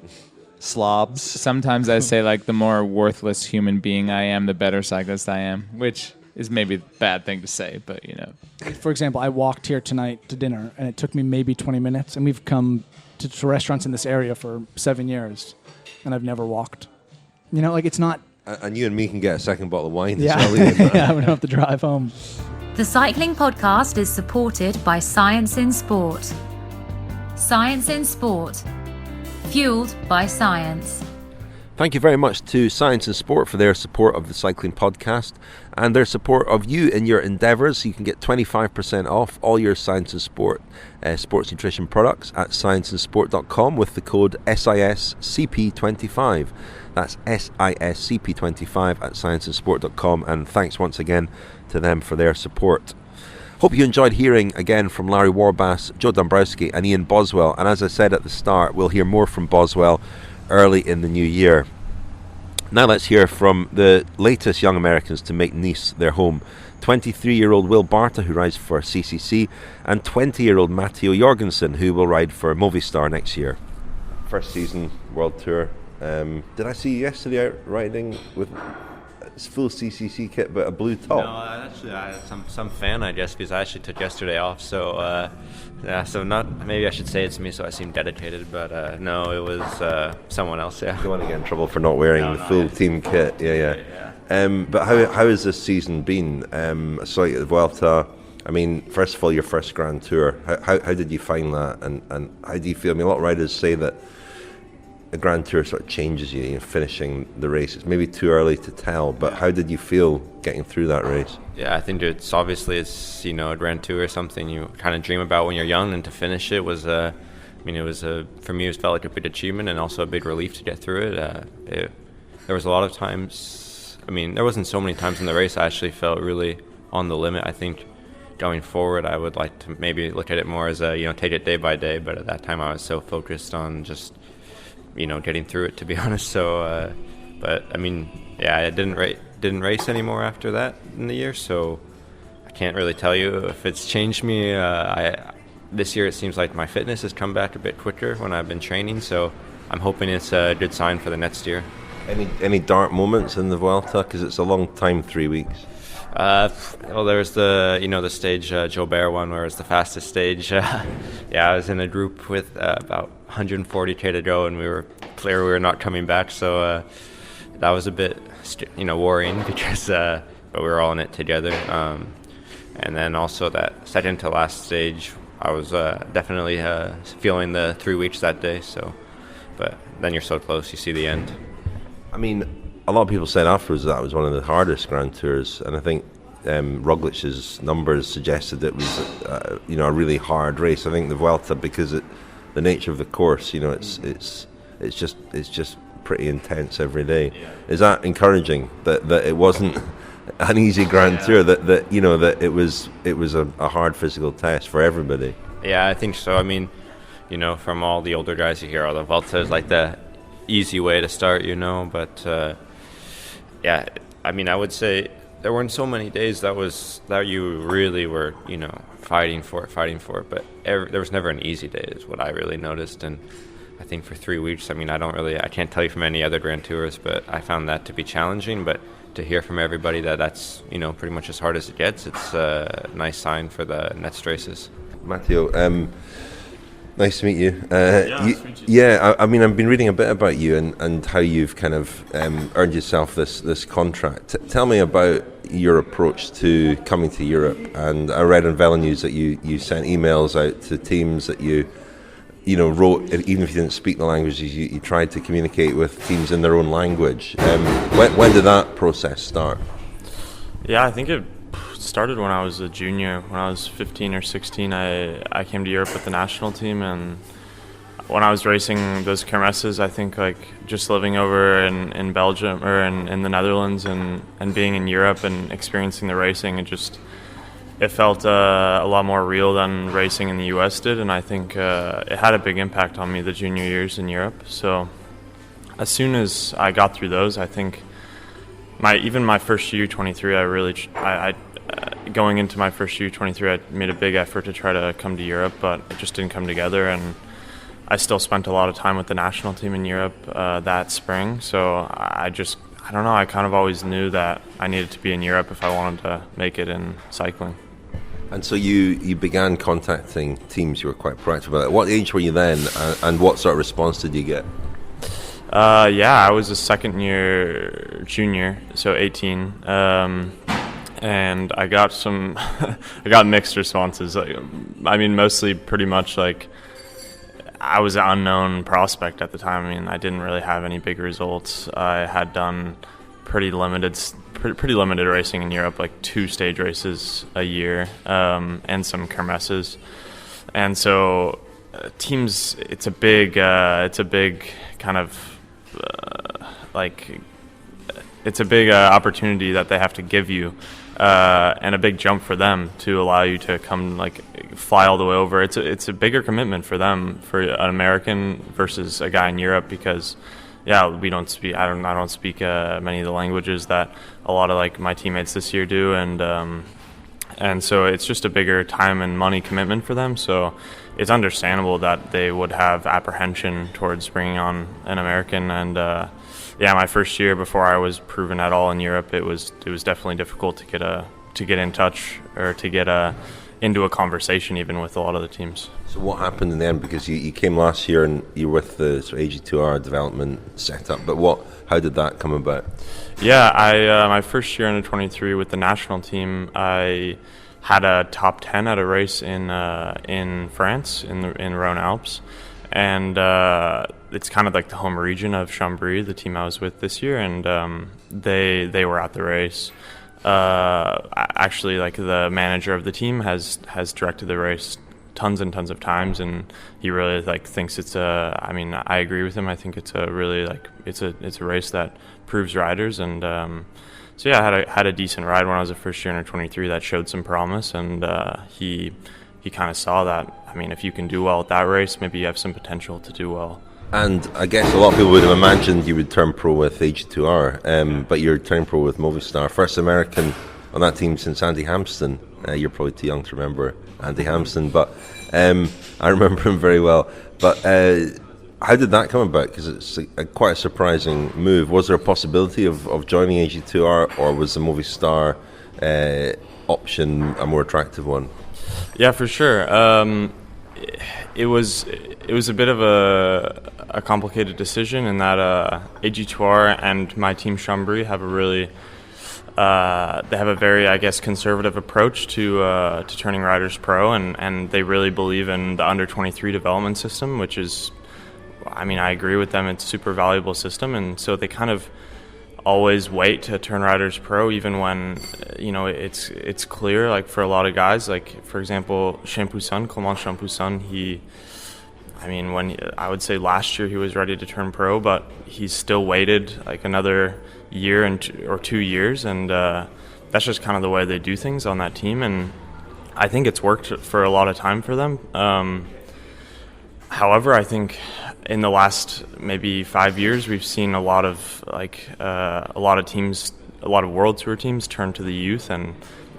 slobs. Sometimes I say like the more worthless human being I am, the better cyclist I am, which is maybe a bad thing to say, but For example, I walked here tonight to dinner, and it took me maybe 20 minutes, and we've come to restaurants in this area for 7 years, and I've never walked. Like it's not. And you and me can get a second bottle of wine Yeah, as well. Ian. yeah, we don't have to drive home. The Cycling Podcast is supported by Science in Sport. Science in Sport. Fueled by science. Thank you very much to Science and Sport for their support of the Cycling Podcast and their support of you in your endeavours. You can get 25% off all your Science and Sport sports nutrition products at scienceandsport.com with the code SISCP25. That's SISCP25 at scienceandsport.com, and thanks once again to them for their support. Hope you enjoyed hearing again from Larry Warbasse, Joe Dombrowski and Ian Boswell, and as I said at the start, we'll hear more from Boswell early in the new year. Now let's hear from the latest young Americans to make Nice their home. 23-year-old Will Barta, who rides for CCC, and 20-year-old Matteo Jorgenson, who will ride for Movistar next year. First season World Tour. Did I see you yesterday out riding with full CCC kit but a blue top? No, actually I had some fan, I guess, because I actually took yesterday off, so so not, maybe I should say it's me so I seem dedicated, but no, it was someone else. Yeah, You don't want to get in trouble for not wearing the full team kit. Yeah. But how has this season been? I saw you at the Vuelta. I mean, first of all, your first Grand Tour. How did you find that, and how do you feel? I mean, a lot of riders say that a Grand Tour sort of changes you, finishing the race. It's maybe too early to tell, but how did you feel getting through that race? Yeah, I think it's obviously a Grand Tour or something you kind of dream about when you're young, and to finish it was for me it felt like a big achievement and also a big relief to get through it. There was a lot of times, there wasn't so many times in the race I actually felt really on the limit. I think going forward I would like to maybe look at it more as take it day by day, but at that time I was so focused on just getting through it, to be honest. So I didn't race anymore after that in the year, so I can't really tell you if it's changed me. This year it seems like my fitness has come back a bit quicker when I've been training, so I'm hoping it's a good sign for the next year. Any dark moments in the Vuelta, because it's a long time, 3 weeks? There's the stage Jobert one, where it's the fastest stage. I was in a group with about 140k to go, and we were clear we were not coming back. So that was a bit, worrying because but we were all in it together. And then also that second to last stage, I was definitely feeling the 3 weeks that day. So, but then you're so close, you see the end. I mean, a lot of people said afterwards that was one of the hardest Grand Tours, and I think Roglic's numbers suggested it was a really hard race. I think the Vuelta, because the nature of the course, it's just pretty intense every day. Yeah. Is that encouraging that it wasn't an easy Grand Tour, that it was a hard physical test for everybody? Yeah, I think so. From all the older guys you hear, the Vuelta is like the easy way to start, but I would say there weren't so many days that you really were, fighting for it, but there was never an easy day, is what I really noticed. And I think for 3 weeks, I can't tell you from any other Grand Tours, but I found that to be challenging. But to hear from everybody that's pretty much as hard as it gets, it's a nice sign for the next races. Matteo, nice to meet you. Nice to meet you. I've been reading a bit about you and how you've kind of earned yourself this contract. Tell me about your approach to coming to Europe. And I read on Velo News that you sent emails out to teams that you wrote, even if you didn't speak the languages, you tried to communicate with teams in their own language. When did that process start? Yeah, I think it started when I was a junior. When I was 15 or 16, I came to Europe with the national team, and when I was racing those kermesses, I think just living over in Belgium or in the Netherlands and being in Europe and experiencing the racing, it felt a lot more real than racing in the US did, and I think it had a big impact on me the junior years in Europe. So as soon as I got through those, I think my first U23, going into my first U23, I made a big effort to try to come to Europe, but it just didn't come together, and I still spent a lot of time with the national team in Europe that spring. So I don't know, I kind of always knew that I needed to be in Europe if I wanted to make it in cycling. And so you began contacting teams. You were quite proactive about it. What age were you then, and what sort of response did you get? I was a second year junior, so 18, and I got some I got mixed responses. I mean, mostly pretty much like I was an unknown prospect at the time. I mean, I didn't really have any big results. I had done pretty limited racing in Europe, like 2 stage races a year, and some kermesses. And so teams, it's a big kind of it's a big opportunity that they have to give you, and a big jump for them to allow you to come fly all the way over. It's a bigger commitment for them, for an American versus a guy in Europe, because we don't speak. I don't speak many of the languages that a lot of my teammates this year do, and so it's just a bigger time and money commitment for them. So it's understandable that they would have apprehension towards bringing on an American. And my first year, before I was proven at all in Europe, it was definitely difficult to get in touch or to get into a conversation even with a lot of the teams. So what happened in the end? Because you came last year and you were with the sort of AG2R development setup, but how did that come about? Yeah, my first year under 23 with the national team, I had a top 10 at a race in France, in Rhone Alps, and it's kind of like the home region of Chambéry, the team I was with this year, and they were at the race. Actually, the manager of the team has directed the race tons and tons of times, and he really thinks it's I agree with him. I think it's a really it's a race that proves riders, and I had a decent ride when I was a first year under 23 that showed some promise, and he kind of saw that. I mean, if you can do well at that race, maybe you have some potential to do well. And I guess a lot of people would have imagined you would turn pro with AG2R, but you're turning pro with Movistar. First American on that team since Andy Hampsten. You're probably too young to remember Andy Hampsten, but I remember him very well. But how did that come about? Because it's quite a surprising move. Was there a possibility of joining AG2R, or was the Movistar option a more attractive one? Yeah, for sure. It was a bit of a complicated decision in that AG2R and my team Chambéry have they have a very, I guess, conservative approach to turning riders pro, and they really believe in the under 23 development system, which is, I agree with them. It's a super valuable system, and so they kind of always wait to turn riders pro, even when it's clear. For a lot of guys, for example, Clément Champoussin, when I would say last year he was ready to turn pro, but he's still waited another year or 2 years, and that's just kind of the way they do things on that team, and I think it's worked for a lot of time for them. However, I think in the last maybe 5 years, we've seen a lot of teams, a lot of World Tour teams turn to the youth and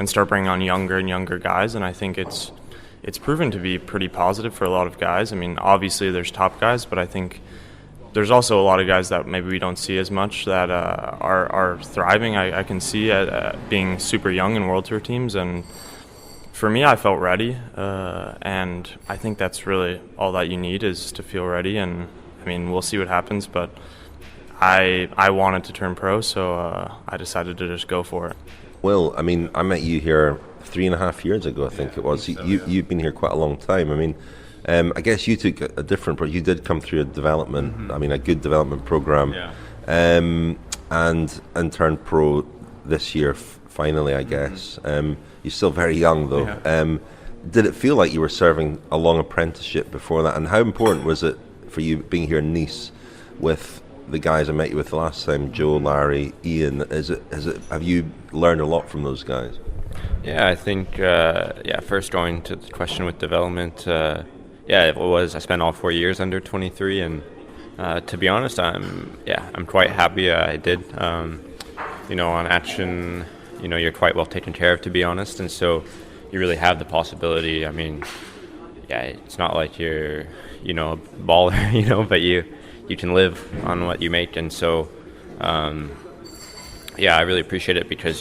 start bringing on younger and younger guys, and I think it's proven to be pretty positive for a lot of guys. Obviously there's top guys, but I think there's also a lot of guys that maybe we don't see as much that are thriving. I can see being super young in World Tour teams, and for me, I felt ready, and I think that's really all that you need, is to feel ready. And we'll see what happens, but I wanted to turn pro, so I decided to just go for it. Well, I met you here 3.5 years ago, I think it was. You've been here quite a long time. I guess you took a different approach. You did come through a development, a good development program, and turned pro this year, finally, I guess. You're still very young, though. Yeah. Did it feel like you were serving a long apprenticeship before that? And how important was it for you being here in Nice with the guys I met you with the last time, Joe, Larry, Ian? Have you learned a lot from those guys? Yeah, I think, first going to the question with development, it was. I spent all 4 years under 23, and to be honest, I'm quite happy I did. On Action, you're quite well taken care of, to be honest, and so you really have the possibility. It's not like you're, a baller, but you can live on what you make, and so, I really appreciate it because,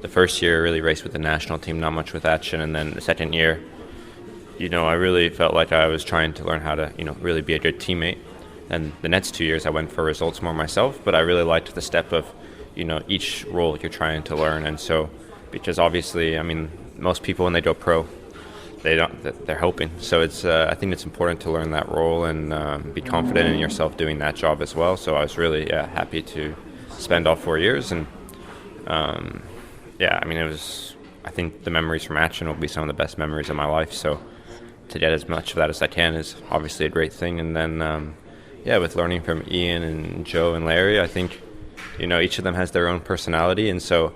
the first year I really raced with the national team, not much with Action, and then the second year, I really felt like I was trying to learn how to, really be a good teammate, And the next 2 years I went for results more myself, but I really liked the step of, each role you're trying to learn. And so, because obviously, I mean, most people when they go pro, they're hoping. So I think it's important to learn that role and be confident in yourself doing that job as well. So I was really happy to spend all 4 years. And I think the memories from Action will be some of the best memories of my life. So to get as much of that as I can is obviously a great thing. And then, with learning from Ian and Joe and Larry, I think, each of them has their own personality. And so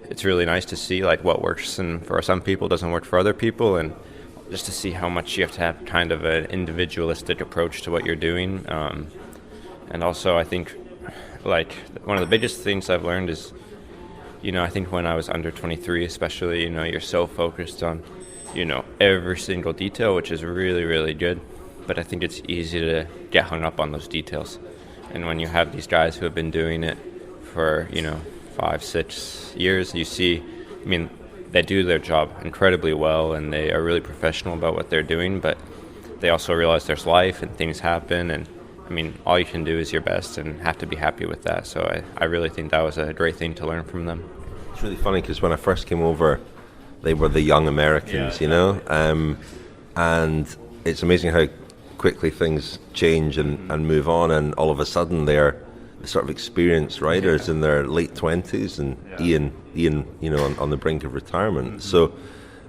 it's really nice to see like what works and for some people doesn't work for other people. And just to see how much you have to have kind of an individualistic approach to what you're doing. And also I think like one of the biggest things I've learned is, I think when I was under 23 especially, you're so focused on, every single detail, which is really, really good. But I think it's easy to get hung up on those details. And when you have these guys who have been doing it for, 5-6 years, you see, they do their job incredibly well and they are really professional about what they're doing, but they also realize there's life and things happen. And all you can do is your best and have to be happy with that. So I really think that was a great thing to learn from them. It's really funny because when I first came over, they were the young Americans, and it's amazing how quickly things change and move on, and all of a sudden they're the sort of experienced riders in their late 20s, and Ian, on the brink of retirement. So,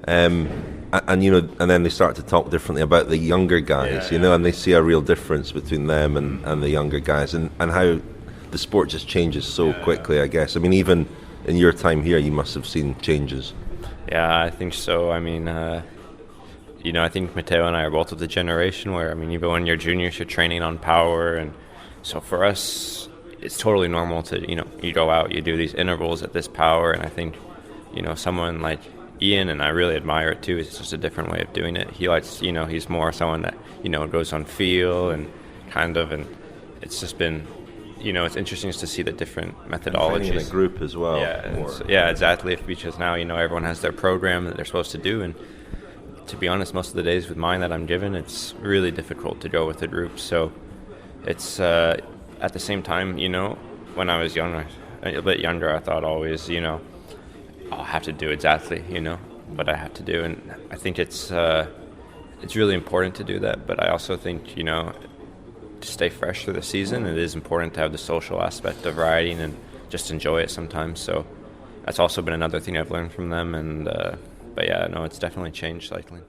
and then they start to talk differently about the younger guys, and they see a real difference between them and the younger guys, and how the sport just changes so quickly, I guess. Even in your time here, you must have seen changes. Yeah, I think so. I think Matteo and I are both of the generation where, even when you're juniors, you're training on power. And so for us, it's totally normal to, you go out, you do these intervals at this power. And I think, someone like Ian, and I really admire it too, it's just a different way of doing it. He likes, he's more someone that, goes on feel and and it's just been, it's interesting just to see the different methodologies. In a group as well. Yeah, exactly. Because now, everyone has their program that they're supposed to do. And to be honest, most of the days with mine that I'm given, it's really difficult to go with a group. So it's at the same time, when I was younger, a bit younger, I thought always, I'll have to do exactly, what I have to do. And I think it's really important to do that. But I also think, to stay fresh through the season, it is important to have the social aspect of riding and just enjoy it sometimes. So that's also been another thing I've learned from them. And it's definitely changed cycling.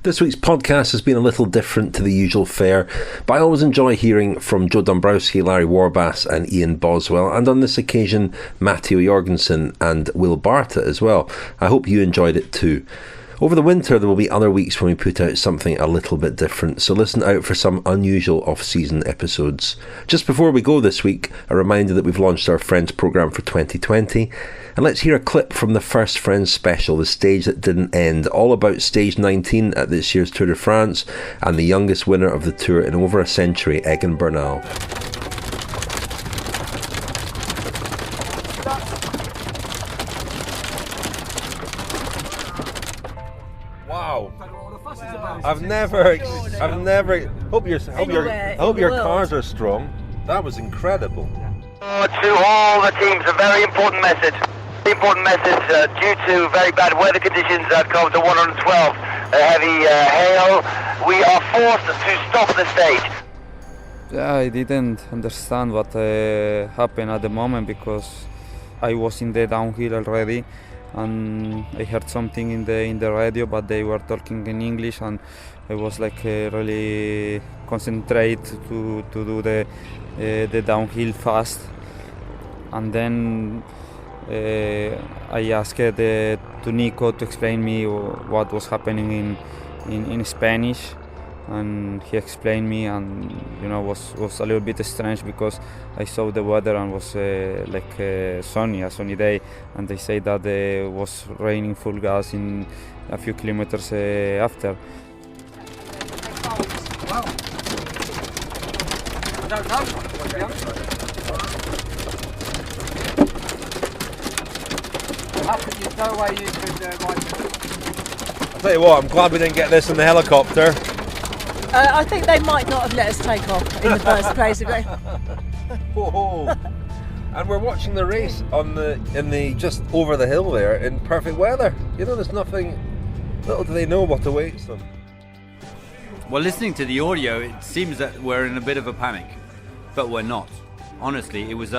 This week's podcast has been a little different to the usual fare, but I always enjoy hearing from Joe Dombrowski, Larry Warbasse and Ian Boswell, and on this occasion Matteo Jorgenson and Will Barta as well. I hope you enjoyed it too. Over the winter there will be other weeks when we put out something a little bit different, so listen out for some unusual off-season episodes. Just before we go this week, a reminder that we've launched our Friends programme for 2020, and let's hear a clip from the first Friends special, The Stage That Didn't End, all about stage 19 at this year's Tour de France and the youngest winner of the Tour in over a century, Egan Bernal. I've never. Hope your cars are strong. That was incredible. To all the teams, a very important message. Due to very bad weather conditions at kilometer 112, heavy hail, we are forced to stop the stage. I didn't understand what happened at the moment because I was in the downhill already. And I heard something in the radio, but they were talking in English, and I was really concentrate to do the downhill fast. And then I asked to Nico to explain me what was happening in Spanish, and he explained me, and was a little bit strange because I saw the weather and was sunny, a sunny day, and they say that it was raining full gas in a few kilometers after. I'll tell you what, I'm glad we didn't get this in the helicopter. I think they might not have let us take off in the first place. Whoa. And we're watching the race in the just over the hill there in perfect weather. You know, there's nothing. Little do they know what awaits them. Well, listening to the audio, it seems that we're in a bit of a panic, but we're not. Honestly, it was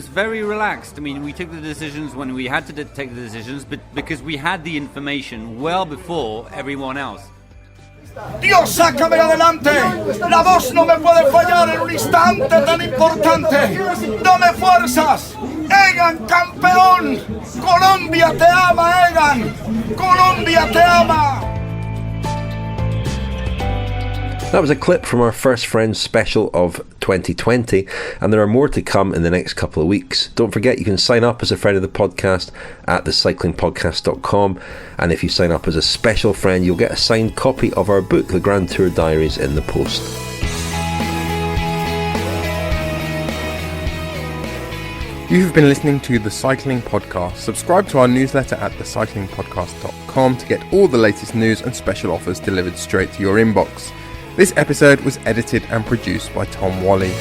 very relaxed. I mean, we took the decisions when we had to take the decisions, but because we had the information well before everyone else. Dios, sácame adelante. La voz no me puede fallar en un instante tan importante. Dame fuerzas. Egan, campeón. Colombia te ama, Egan. Colombia te ama. That was a clip from our First Friends special of 2020, and there are more to come in the next couple of weeks. Don't forget you can sign up as a friend of the podcast at thecyclingpodcast.com, and if you sign up as a special friend, you'll get a signed copy of our book, The Grand Tour Diaries, in the post. You've been listening to The Cycling Podcast. Subscribe to our newsletter at thecyclingpodcast.com to get all the latest news and special offers delivered straight to your inbox. This episode was edited and produced by Tom Wally.